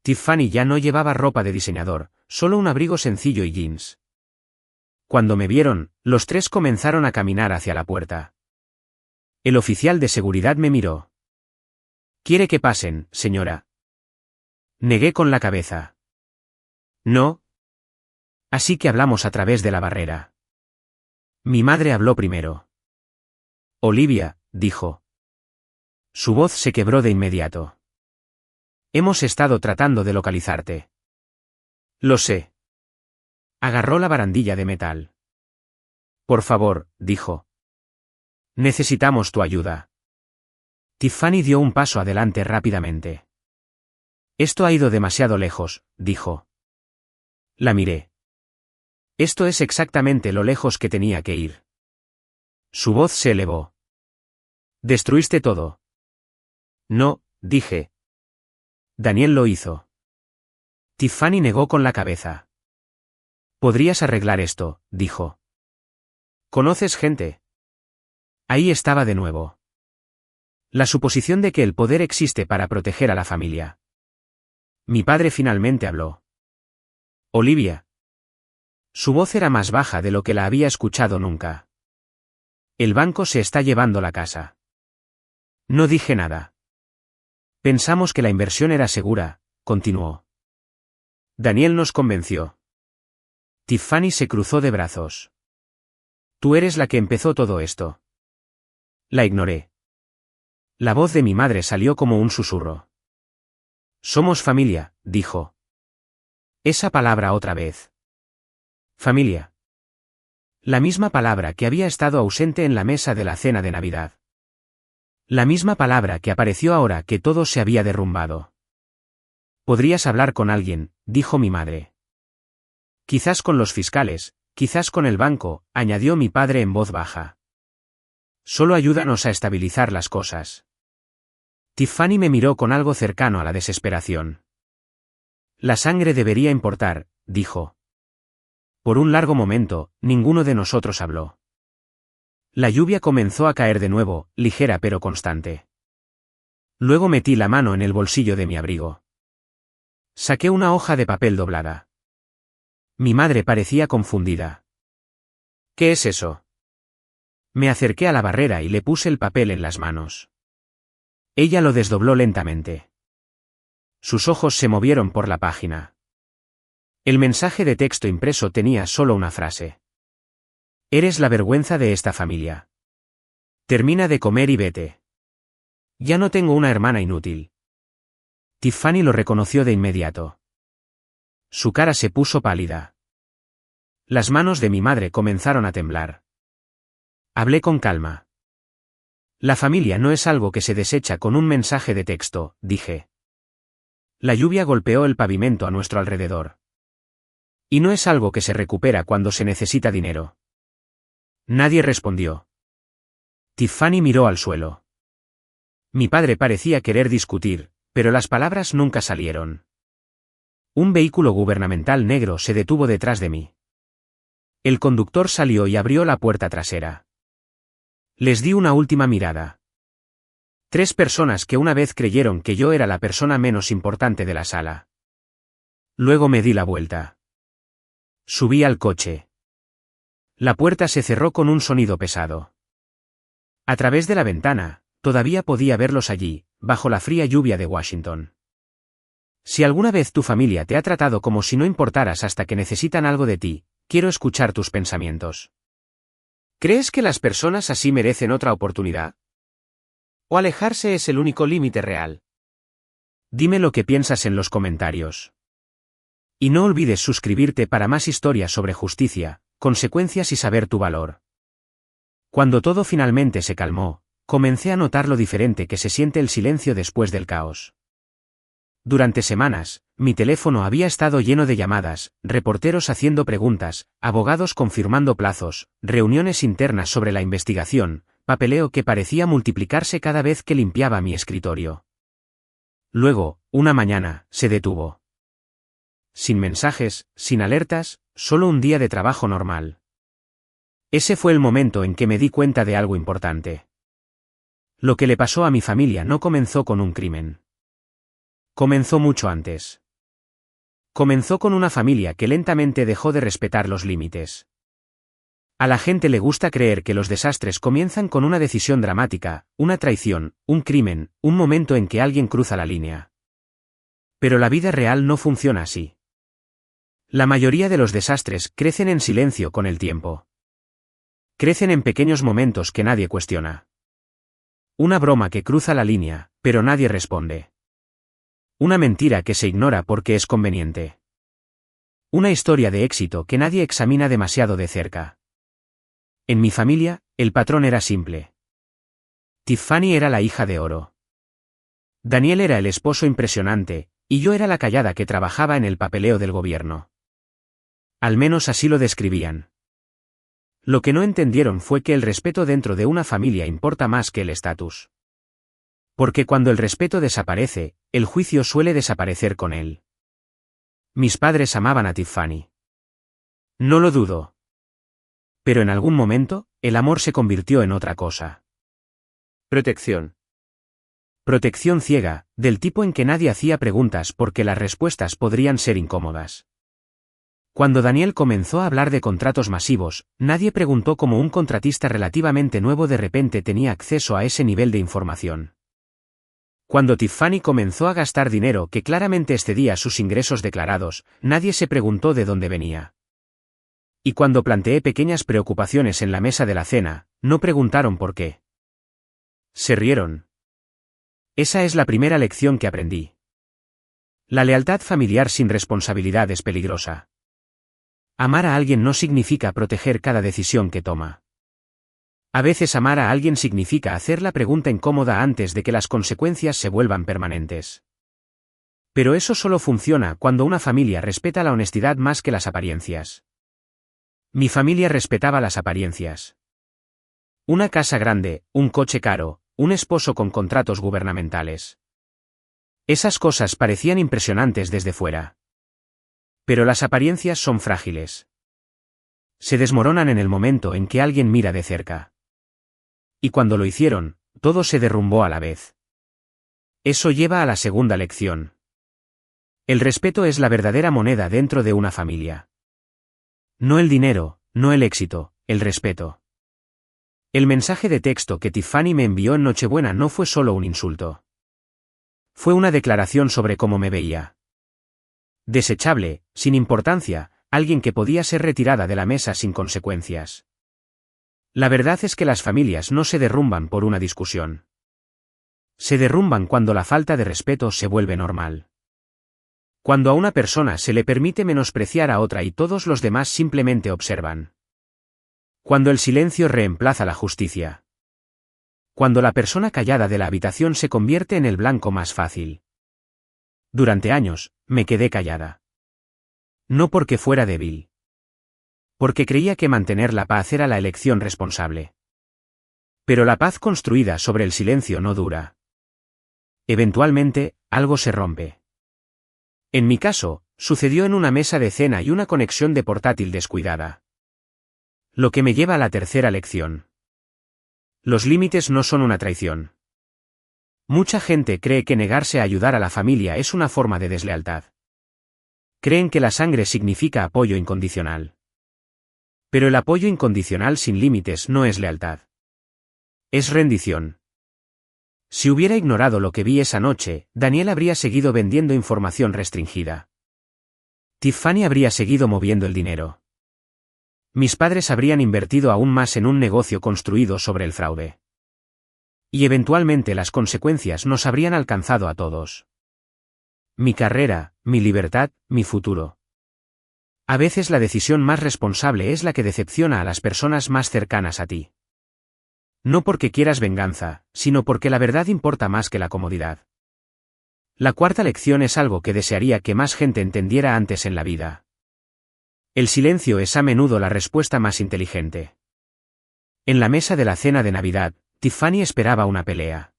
Tiffany ya no llevaba ropa de diseñador, solo un abrigo sencillo y jeans. Cuando me vieron, los 3 comenzaron a caminar hacia la puerta. El oficial de seguridad me miró. ¿Quiere que pasen, señora? Negué con la cabeza. No. Así que hablamos a través de la barrera. Mi madre habló primero. Olivia, dijo. Su voz se quebró de inmediato. Hemos estado tratando de localizarte. Lo sé. Agarró la barandilla de metal. Por favor, dijo. Necesitamos tu ayuda. Tiffany dio un paso adelante rápidamente. Esto ha ido demasiado lejos, dijo. La miré. Esto es exactamente lo lejos que tenía que ir. Su voz se elevó. ¿Destruiste todo? No, dije. Daniel lo hizo. Tiffany negó con la cabeza. Podrías arreglar esto, dijo. ¿Conoces gente? Ahí estaba de nuevo. La suposición de que el poder existe para proteger a la familia. Mi padre finalmente habló. Olivia. Su voz era más baja de lo que la había escuchado nunca. El banco se está llevando la casa. No dije nada. Pensamos que la inversión era segura, continuó. Daniel nos convenció. Tiffany se cruzó de brazos. Tú eres la que empezó todo esto. La ignoré. La voz de mi madre salió como un susurro. Somos familia, dijo. Esa palabra otra vez. Familia. La misma palabra que había estado ausente en la mesa de la cena de Navidad. La misma palabra que apareció ahora que todo se había derrumbado. Podrías hablar con alguien, dijo mi madre. Quizás con los fiscales, quizás con el banco, añadió mi padre en voz baja. Solo ayúdanos a estabilizar las cosas. Tiffany me miró con algo cercano a la desesperación. La sangre debería importar, dijo. Por un largo momento, ninguno de nosotros habló. La lluvia comenzó a caer de nuevo, ligera pero constante. Luego metí la mano en el bolsillo de mi abrigo. Saqué una hoja de papel doblada. Mi madre parecía confundida. ¿Qué es eso? Me acerqué a la barrera y le puse el papel en las manos. Ella lo desdobló lentamente. Sus ojos se movieron por la página. El mensaje de texto impreso tenía solo una frase. Eres la vergüenza de esta familia. Termina de comer y vete. Ya no tengo una hermana inútil. Tiffany lo reconoció de inmediato. Su cara se puso pálida. Las manos de mi madre comenzaron a temblar. Hablé con calma. La familia no es algo que se desecha con un mensaje de texto, dije. La lluvia golpeó el pavimento a nuestro alrededor. Y no es algo que se recupera cuando se necesita dinero. Nadie respondió. Tiffany miró al suelo. Mi padre parecía querer discutir, pero las palabras nunca salieron. Un vehículo gubernamental negro se detuvo detrás de mí. El conductor salió y abrió la puerta trasera. Les di una última mirada. 3 personas que una vez creyeron que yo era la persona menos importante de la sala. Luego me di la vuelta. Subí al coche. La puerta se cerró con un sonido pesado. A través de la ventana, todavía podía verlos allí, bajo la fría lluvia de Washington. Si alguna vez tu familia te ha tratado como si no importaras hasta que necesitan algo de ti, quiero escuchar tus pensamientos. ¿Crees que las personas así merecen otra oportunidad? ¿O alejarse es el único límite real? Dime lo que piensas en los comentarios. Y no olvides suscribirte para más historias sobre justicia, consecuencias y saber tu valor. Cuando todo finalmente se calmó, comencé a notar lo diferente que se siente el silencio después del caos. Durante semanas, mi teléfono había estado lleno de llamadas, reporteros haciendo preguntas, abogados confirmando plazos, reuniones internas sobre la investigación, papeleo que parecía multiplicarse cada vez que limpiaba mi escritorio. Luego, una mañana, se detuvo. Sin mensajes, sin alertas, solo un día de trabajo normal. Ese fue el momento en que me di cuenta de algo importante. Lo que le pasó a mi familia no comenzó con un crimen. Comenzó mucho antes. Comenzó con una familia que lentamente dejó de respetar los límites. A la gente le gusta creer que los desastres comienzan con una decisión dramática, una traición, un crimen, un momento en que alguien cruza la línea. Pero la vida real no funciona así. La mayoría de los desastres crecen en silencio con el tiempo. Crecen en pequeños momentos que nadie cuestiona. Una broma que cruza la línea, pero nadie responde. Una mentira que se ignora porque es conveniente. Una historia de éxito que nadie examina demasiado de cerca. En mi familia, el patrón era simple. Tiffany era la hija de oro. Daniel era el esposo impresionante, y yo era la callada que trabajaba en el papeleo del gobierno. Al menos así lo describían. Lo que no entendieron fue que el respeto dentro de una familia importa más que el estatus. Porque cuando el respeto desaparece, el juicio suele desaparecer con él. Mis padres amaban a Tiffany. No lo dudo. Pero en algún momento, el amor se convirtió en otra cosa. Protección. Protección ciega, del tipo en que nadie hacía preguntas porque las respuestas podrían ser incómodas. Cuando Daniel comenzó a hablar de contratos masivos, nadie preguntó cómo un contratista relativamente nuevo de repente tenía acceso a ese nivel de información. Cuando Tiffany comenzó a gastar dinero que claramente excedía sus ingresos declarados, nadie se preguntó de dónde venía. Y cuando planteé pequeñas preocupaciones en la mesa de la cena, no preguntaron por qué. Se rieron. Esa es la primera lección que aprendí. La lealtad familiar sin responsabilidad es peligrosa. Amar a alguien no significa proteger cada decisión que toma. A veces amar a alguien significa hacer la pregunta incómoda antes de que las consecuencias se vuelvan permanentes. Pero eso solo funciona cuando una familia respeta la honestidad más que las apariencias. Mi familia respetaba las apariencias. Una casa grande, un coche caro, un esposo con contratos gubernamentales. Esas cosas parecían impresionantes desde fuera. Pero las apariencias son frágiles. Se desmoronan en el momento en que alguien mira de cerca. Y cuando lo hicieron, todo se derrumbó a la vez. Eso lleva a la segunda lección. El respeto es la verdadera moneda dentro de una familia. No el dinero, no el éxito, el respeto. El mensaje de texto que Tiffany me envió en Nochebuena no fue solo un insulto. Fue una declaración sobre cómo me veía. Desechable, sin importancia, alguien que podía ser retirada de la mesa sin consecuencias. La verdad es que las familias no se derrumban por una discusión. Se derrumban cuando la falta de respeto se vuelve normal. Cuando a una persona se le permite menospreciar a otra y todos los demás simplemente observan. Cuando el silencio reemplaza la justicia. Cuando la persona callada de la habitación se convierte en el blanco más fácil. Durante años, me quedé callada. No porque fuera débil. Porque creía que mantener la paz era la elección responsable. Pero la paz construida sobre el silencio no dura. Eventualmente, algo se rompe. En mi caso, sucedió en una mesa de cena y una conexión de portátil descuidada. Lo que me lleva a la tercera lección. Los límites no son una traición. Mucha gente cree que negarse a ayudar a la familia es una forma de deslealtad. Creen que la sangre significa apoyo incondicional. Pero el apoyo incondicional sin límites no es lealtad. Es rendición. Si hubiera ignorado lo que vi esa noche, Daniel habría seguido vendiendo información restringida. Tiffany habría seguido moviendo el dinero. Mis padres habrían invertido aún más en un negocio construido sobre el fraude. Y eventualmente las consecuencias nos habrían alcanzado a todos. Mi carrera, mi libertad, mi futuro. A veces la decisión más responsable es la que decepciona a las personas más cercanas a ti. No porque quieras venganza, sino porque la verdad importa más que la comodidad. La cuarta lección es algo que desearía que más gente entendiera antes en la vida. El silencio es a menudo la respuesta más inteligente. En la mesa de la cena de Navidad, Tiffany esperaba una pelea.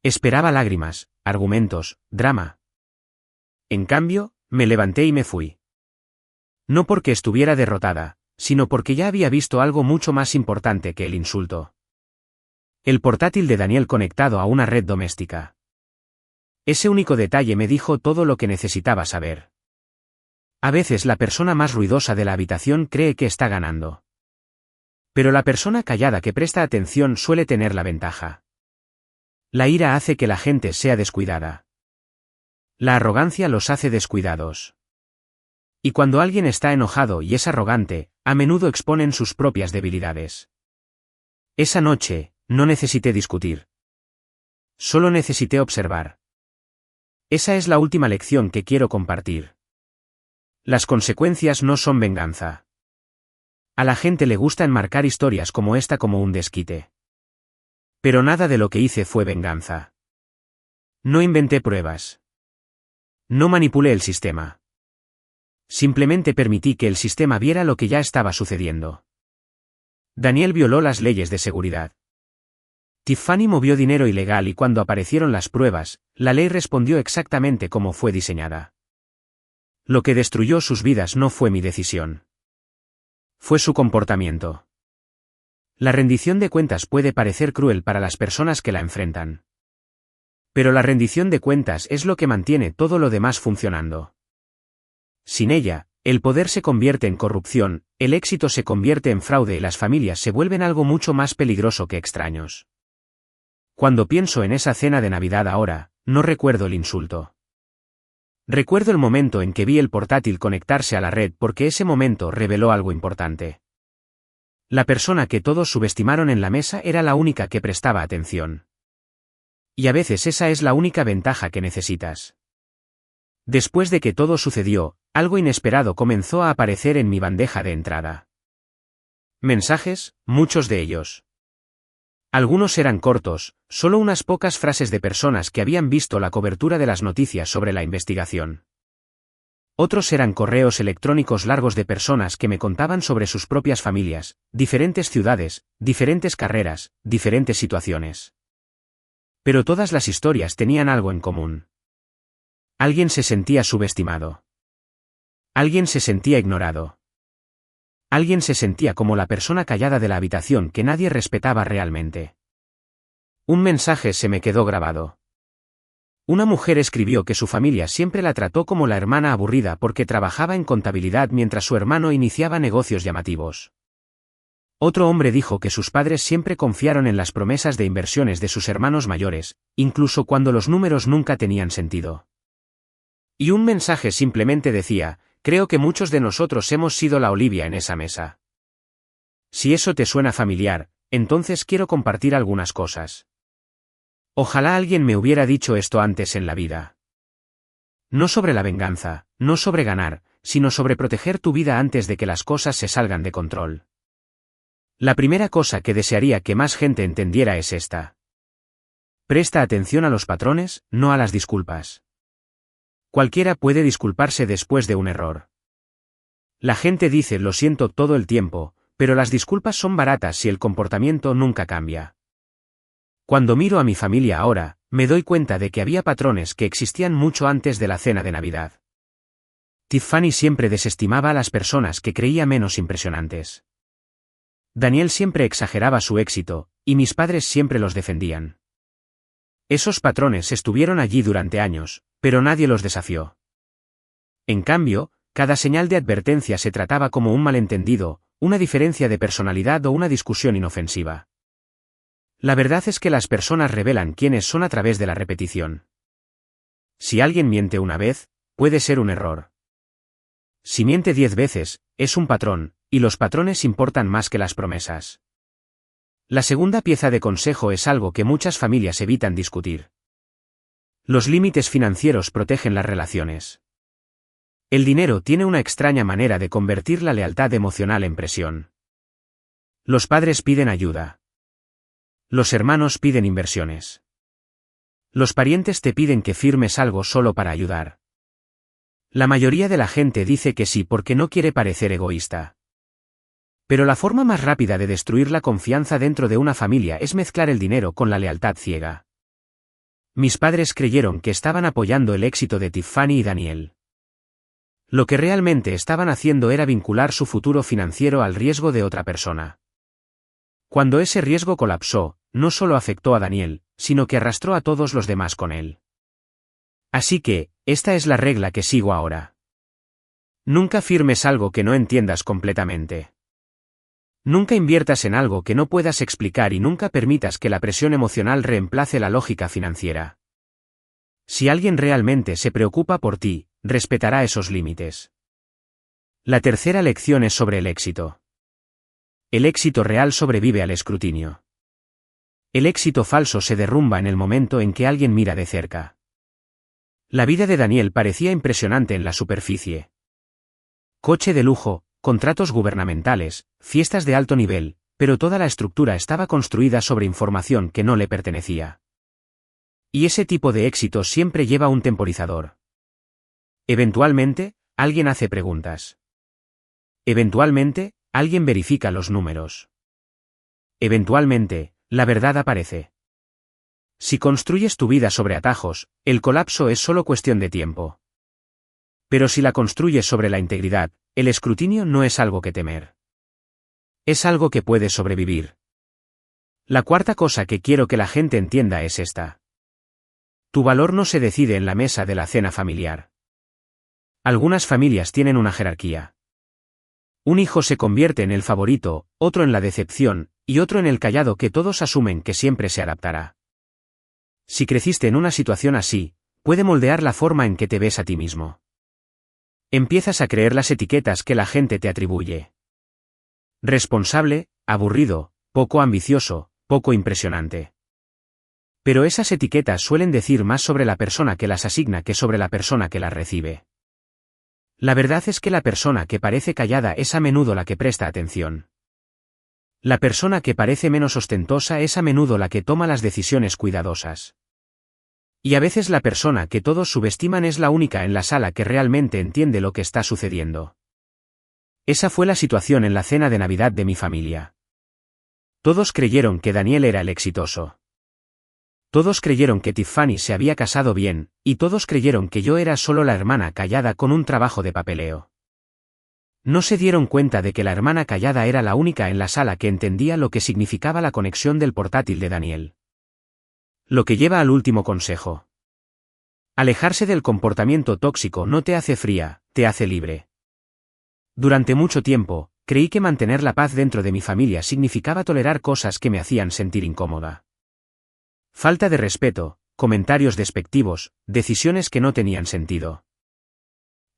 Esperaba lágrimas, argumentos, drama. En cambio, me levanté y me fui. No porque estuviera derrotada, sino porque ya había visto algo mucho más importante que el insulto. El portátil de Daniel conectado a una red doméstica. Ese único detalle me dijo todo lo que necesitaba saber. A veces la persona más ruidosa de la habitación cree que está ganando. Pero la persona callada que presta atención suele tener la ventaja. La ira hace que la gente sea descuidada. La arrogancia los hace descuidados. Y cuando alguien está enojado y es arrogante, a menudo exponen sus propias debilidades. Esa noche, no necesité discutir. Solo necesité observar. Esa es la última lección que quiero compartir. Las consecuencias no son venganza. A la gente le gusta enmarcar historias como esta como un desquite. Pero nada de lo que hice fue venganza. No inventé pruebas. No manipulé el sistema. Simplemente permití que el sistema viera lo que ya estaba sucediendo. Daniel violó las leyes de seguridad. Tiffany movió dinero ilegal y cuando aparecieron las pruebas, la ley respondió exactamente como fue diseñada. Lo que destruyó sus vidas no fue mi decisión. Fue su comportamiento. La rendición de cuentas puede parecer cruel para las personas que la enfrentan. Pero la rendición de cuentas es lo que mantiene todo lo demás funcionando. Sin ella, el poder se convierte en corrupción, el éxito se convierte en fraude y las familias se vuelven algo mucho más peligroso que extraños. Cuando pienso en esa cena de Navidad ahora, no recuerdo el insulto. Recuerdo el momento en que vi el portátil conectarse a la red porque ese momento reveló algo importante. La persona que todos subestimaron en la mesa era la única que prestaba atención. Y a veces esa es la única ventaja que necesitas. Después de que todo sucedió, algo inesperado comenzó a aparecer en mi bandeja de entrada. Mensajes, muchos de ellos. Algunos eran cortos, solo unas pocas frases de personas que habían visto la cobertura de las noticias sobre la investigación. Otros eran correos electrónicos largos de personas que me contaban sobre sus propias familias, diferentes ciudades, diferentes carreras, diferentes situaciones. Pero todas las historias tenían algo en común. Alguien se sentía subestimado. Alguien se sentía ignorado. Alguien se sentía como la persona callada de la habitación que nadie respetaba realmente. Un mensaje se me quedó grabado. Una mujer escribió que su familia siempre la trató como la hermana aburrida porque trabajaba en contabilidad mientras su hermano iniciaba negocios llamativos. Otro hombre dijo que sus padres siempre confiaron en las promesas de inversiones de sus hermanos mayores, incluso cuando los números nunca tenían sentido. Y un mensaje simplemente decía: creo que muchos de nosotros hemos sido la Olivia en esa mesa. Si eso te suena familiar, entonces quiero compartir algunas cosas. Ojalá alguien me hubiera dicho esto antes en la vida. No sobre la venganza, no sobre ganar, sino sobre proteger tu vida antes de que las cosas se salgan de control. La primera cosa que desearía que más gente entendiera es esta. Presta atención a los patrones, no a las disculpas. Cualquiera puede disculparse después de un error. La gente dice lo siento todo el tiempo, pero las disculpas son baratas si el comportamiento nunca cambia. Cuando miro a mi familia ahora, me doy cuenta de que había patrones que existían mucho antes de la cena de Navidad. Tiffany siempre desestimaba a las personas que creía menos impresionantes. Daniel siempre exageraba su éxito, y mis padres siempre los defendían. Esos patrones estuvieron allí durante años, pero nadie los desafió. En cambio, cada señal de advertencia se trataba como un malentendido, una diferencia de personalidad o una discusión inofensiva. La verdad es que las personas revelan quiénes son a través de la repetición. Si alguien miente una vez, puede ser un error. Si miente 10 veces, es un patrón, y los patrones importan más que las promesas. La segunda pieza de consejo es algo que muchas familias evitan discutir. Los límites financieros protegen las relaciones. El dinero tiene una extraña manera de convertir la lealtad emocional en presión. Los padres piden ayuda. Los hermanos piden inversiones. Los parientes te piden que firmes algo solo para ayudar. La mayoría de la gente dice que sí porque no quiere parecer egoísta. Pero la forma más rápida de destruir la confianza dentro de una familia es mezclar el dinero con la lealtad ciega. Mis padres creyeron que estaban apoyando el éxito de Tiffany y Daniel. Lo que realmente estaban haciendo era vincular su futuro financiero al riesgo de otra persona. Cuando ese riesgo colapsó, no solo afectó a Daniel, sino que arrastró a todos los demás con él. Así que, esta es la regla que sigo ahora. Nunca firmes algo que no entiendas completamente. Nunca inviertas en algo que no puedas explicar y nunca permitas que la presión emocional reemplace la lógica financiera. Si alguien realmente se preocupa por ti, respetará esos límites. La tercera lección es sobre el éxito. El éxito real sobrevive al escrutinio. El éxito falso se derrumba en el momento en que alguien mira de cerca. La vida de Daniel parecía impresionante en la superficie. Coche de lujo, contratos gubernamentales, fiestas de alto nivel, pero toda la estructura estaba construida sobre información que no le pertenecía. Y ese tipo de éxito siempre lleva un temporizador. Eventualmente, alguien hace preguntas. Eventualmente, alguien verifica los números. Eventualmente, la verdad aparece. Si construyes tu vida sobre atajos, el colapso es solo cuestión de tiempo. Pero si la construyes sobre la integridad, el escrutinio no es algo que temer. Es algo que puedes sobrevivir. La cuarta cosa que quiero que la gente entienda es esta. Tu valor no se decide en la mesa de la cena familiar. Algunas familias tienen una jerarquía. Un hijo se convierte en el favorito, otro en la decepción, y otro en el callado que todos asumen que siempre se adaptará. Si creciste en una situación así, puede moldear la forma en que te ves a ti mismo. Empiezas a creer las etiquetas que la gente te atribuye. Responsable, aburrido, poco ambicioso, poco impresionante. Pero esas etiquetas suelen decir más sobre la persona que las asigna que sobre la persona que las recibe. La verdad es que la persona que parece callada es a menudo la que presta atención. La persona que parece menos ostentosa es a menudo la que toma las decisiones cuidadosas. Y a veces la persona que todos subestiman es la única en la sala que realmente entiende lo que está sucediendo. Esa fue la situación en la cena de Navidad de mi familia. Todos creyeron que Daniel era el exitoso. Todos creyeron que Tiffany se había casado bien, y todos creyeron que yo era solo la hermana callada con un trabajo de papeleo. No se dieron cuenta de que la hermana callada era la única en la sala que entendía lo que significaba la conexión del portátil de Daniel. Lo que lleva al último consejo. Alejarse del comportamiento tóxico no te hace fría, te hace libre. Durante mucho tiempo, creí que mantener la paz dentro de mi familia significaba tolerar cosas que me hacían sentir incómoda. Falta de respeto, comentarios despectivos, decisiones que no tenían sentido.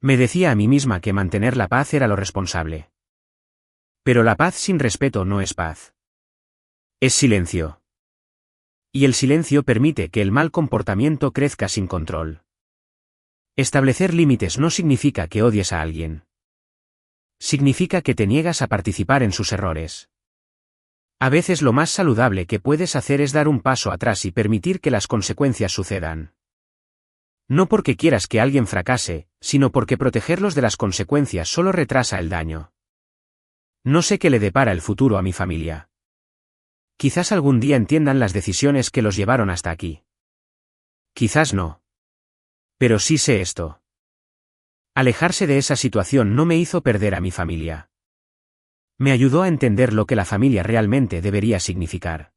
Me decía a mí misma que mantener la paz era lo responsable. Pero la paz sin respeto no es paz. Es silencio. Y el silencio permite que el mal comportamiento crezca sin control. Establecer límites no significa que odies a alguien. Significa que te niegas a participar en sus errores. A veces lo más saludable que puedes hacer es dar un paso atrás y permitir que las consecuencias sucedan. No porque quieras que alguien fracase, sino porque protegerlos de las consecuencias solo retrasa el daño. No sé qué le depara el futuro a mi familia. Quizás algún día entiendan las decisiones que los llevaron hasta aquí. Quizás no. Pero sí sé esto. Alejarse de esa situación no me hizo perder a mi familia. Me ayudó a entender lo que la familia realmente debería significar.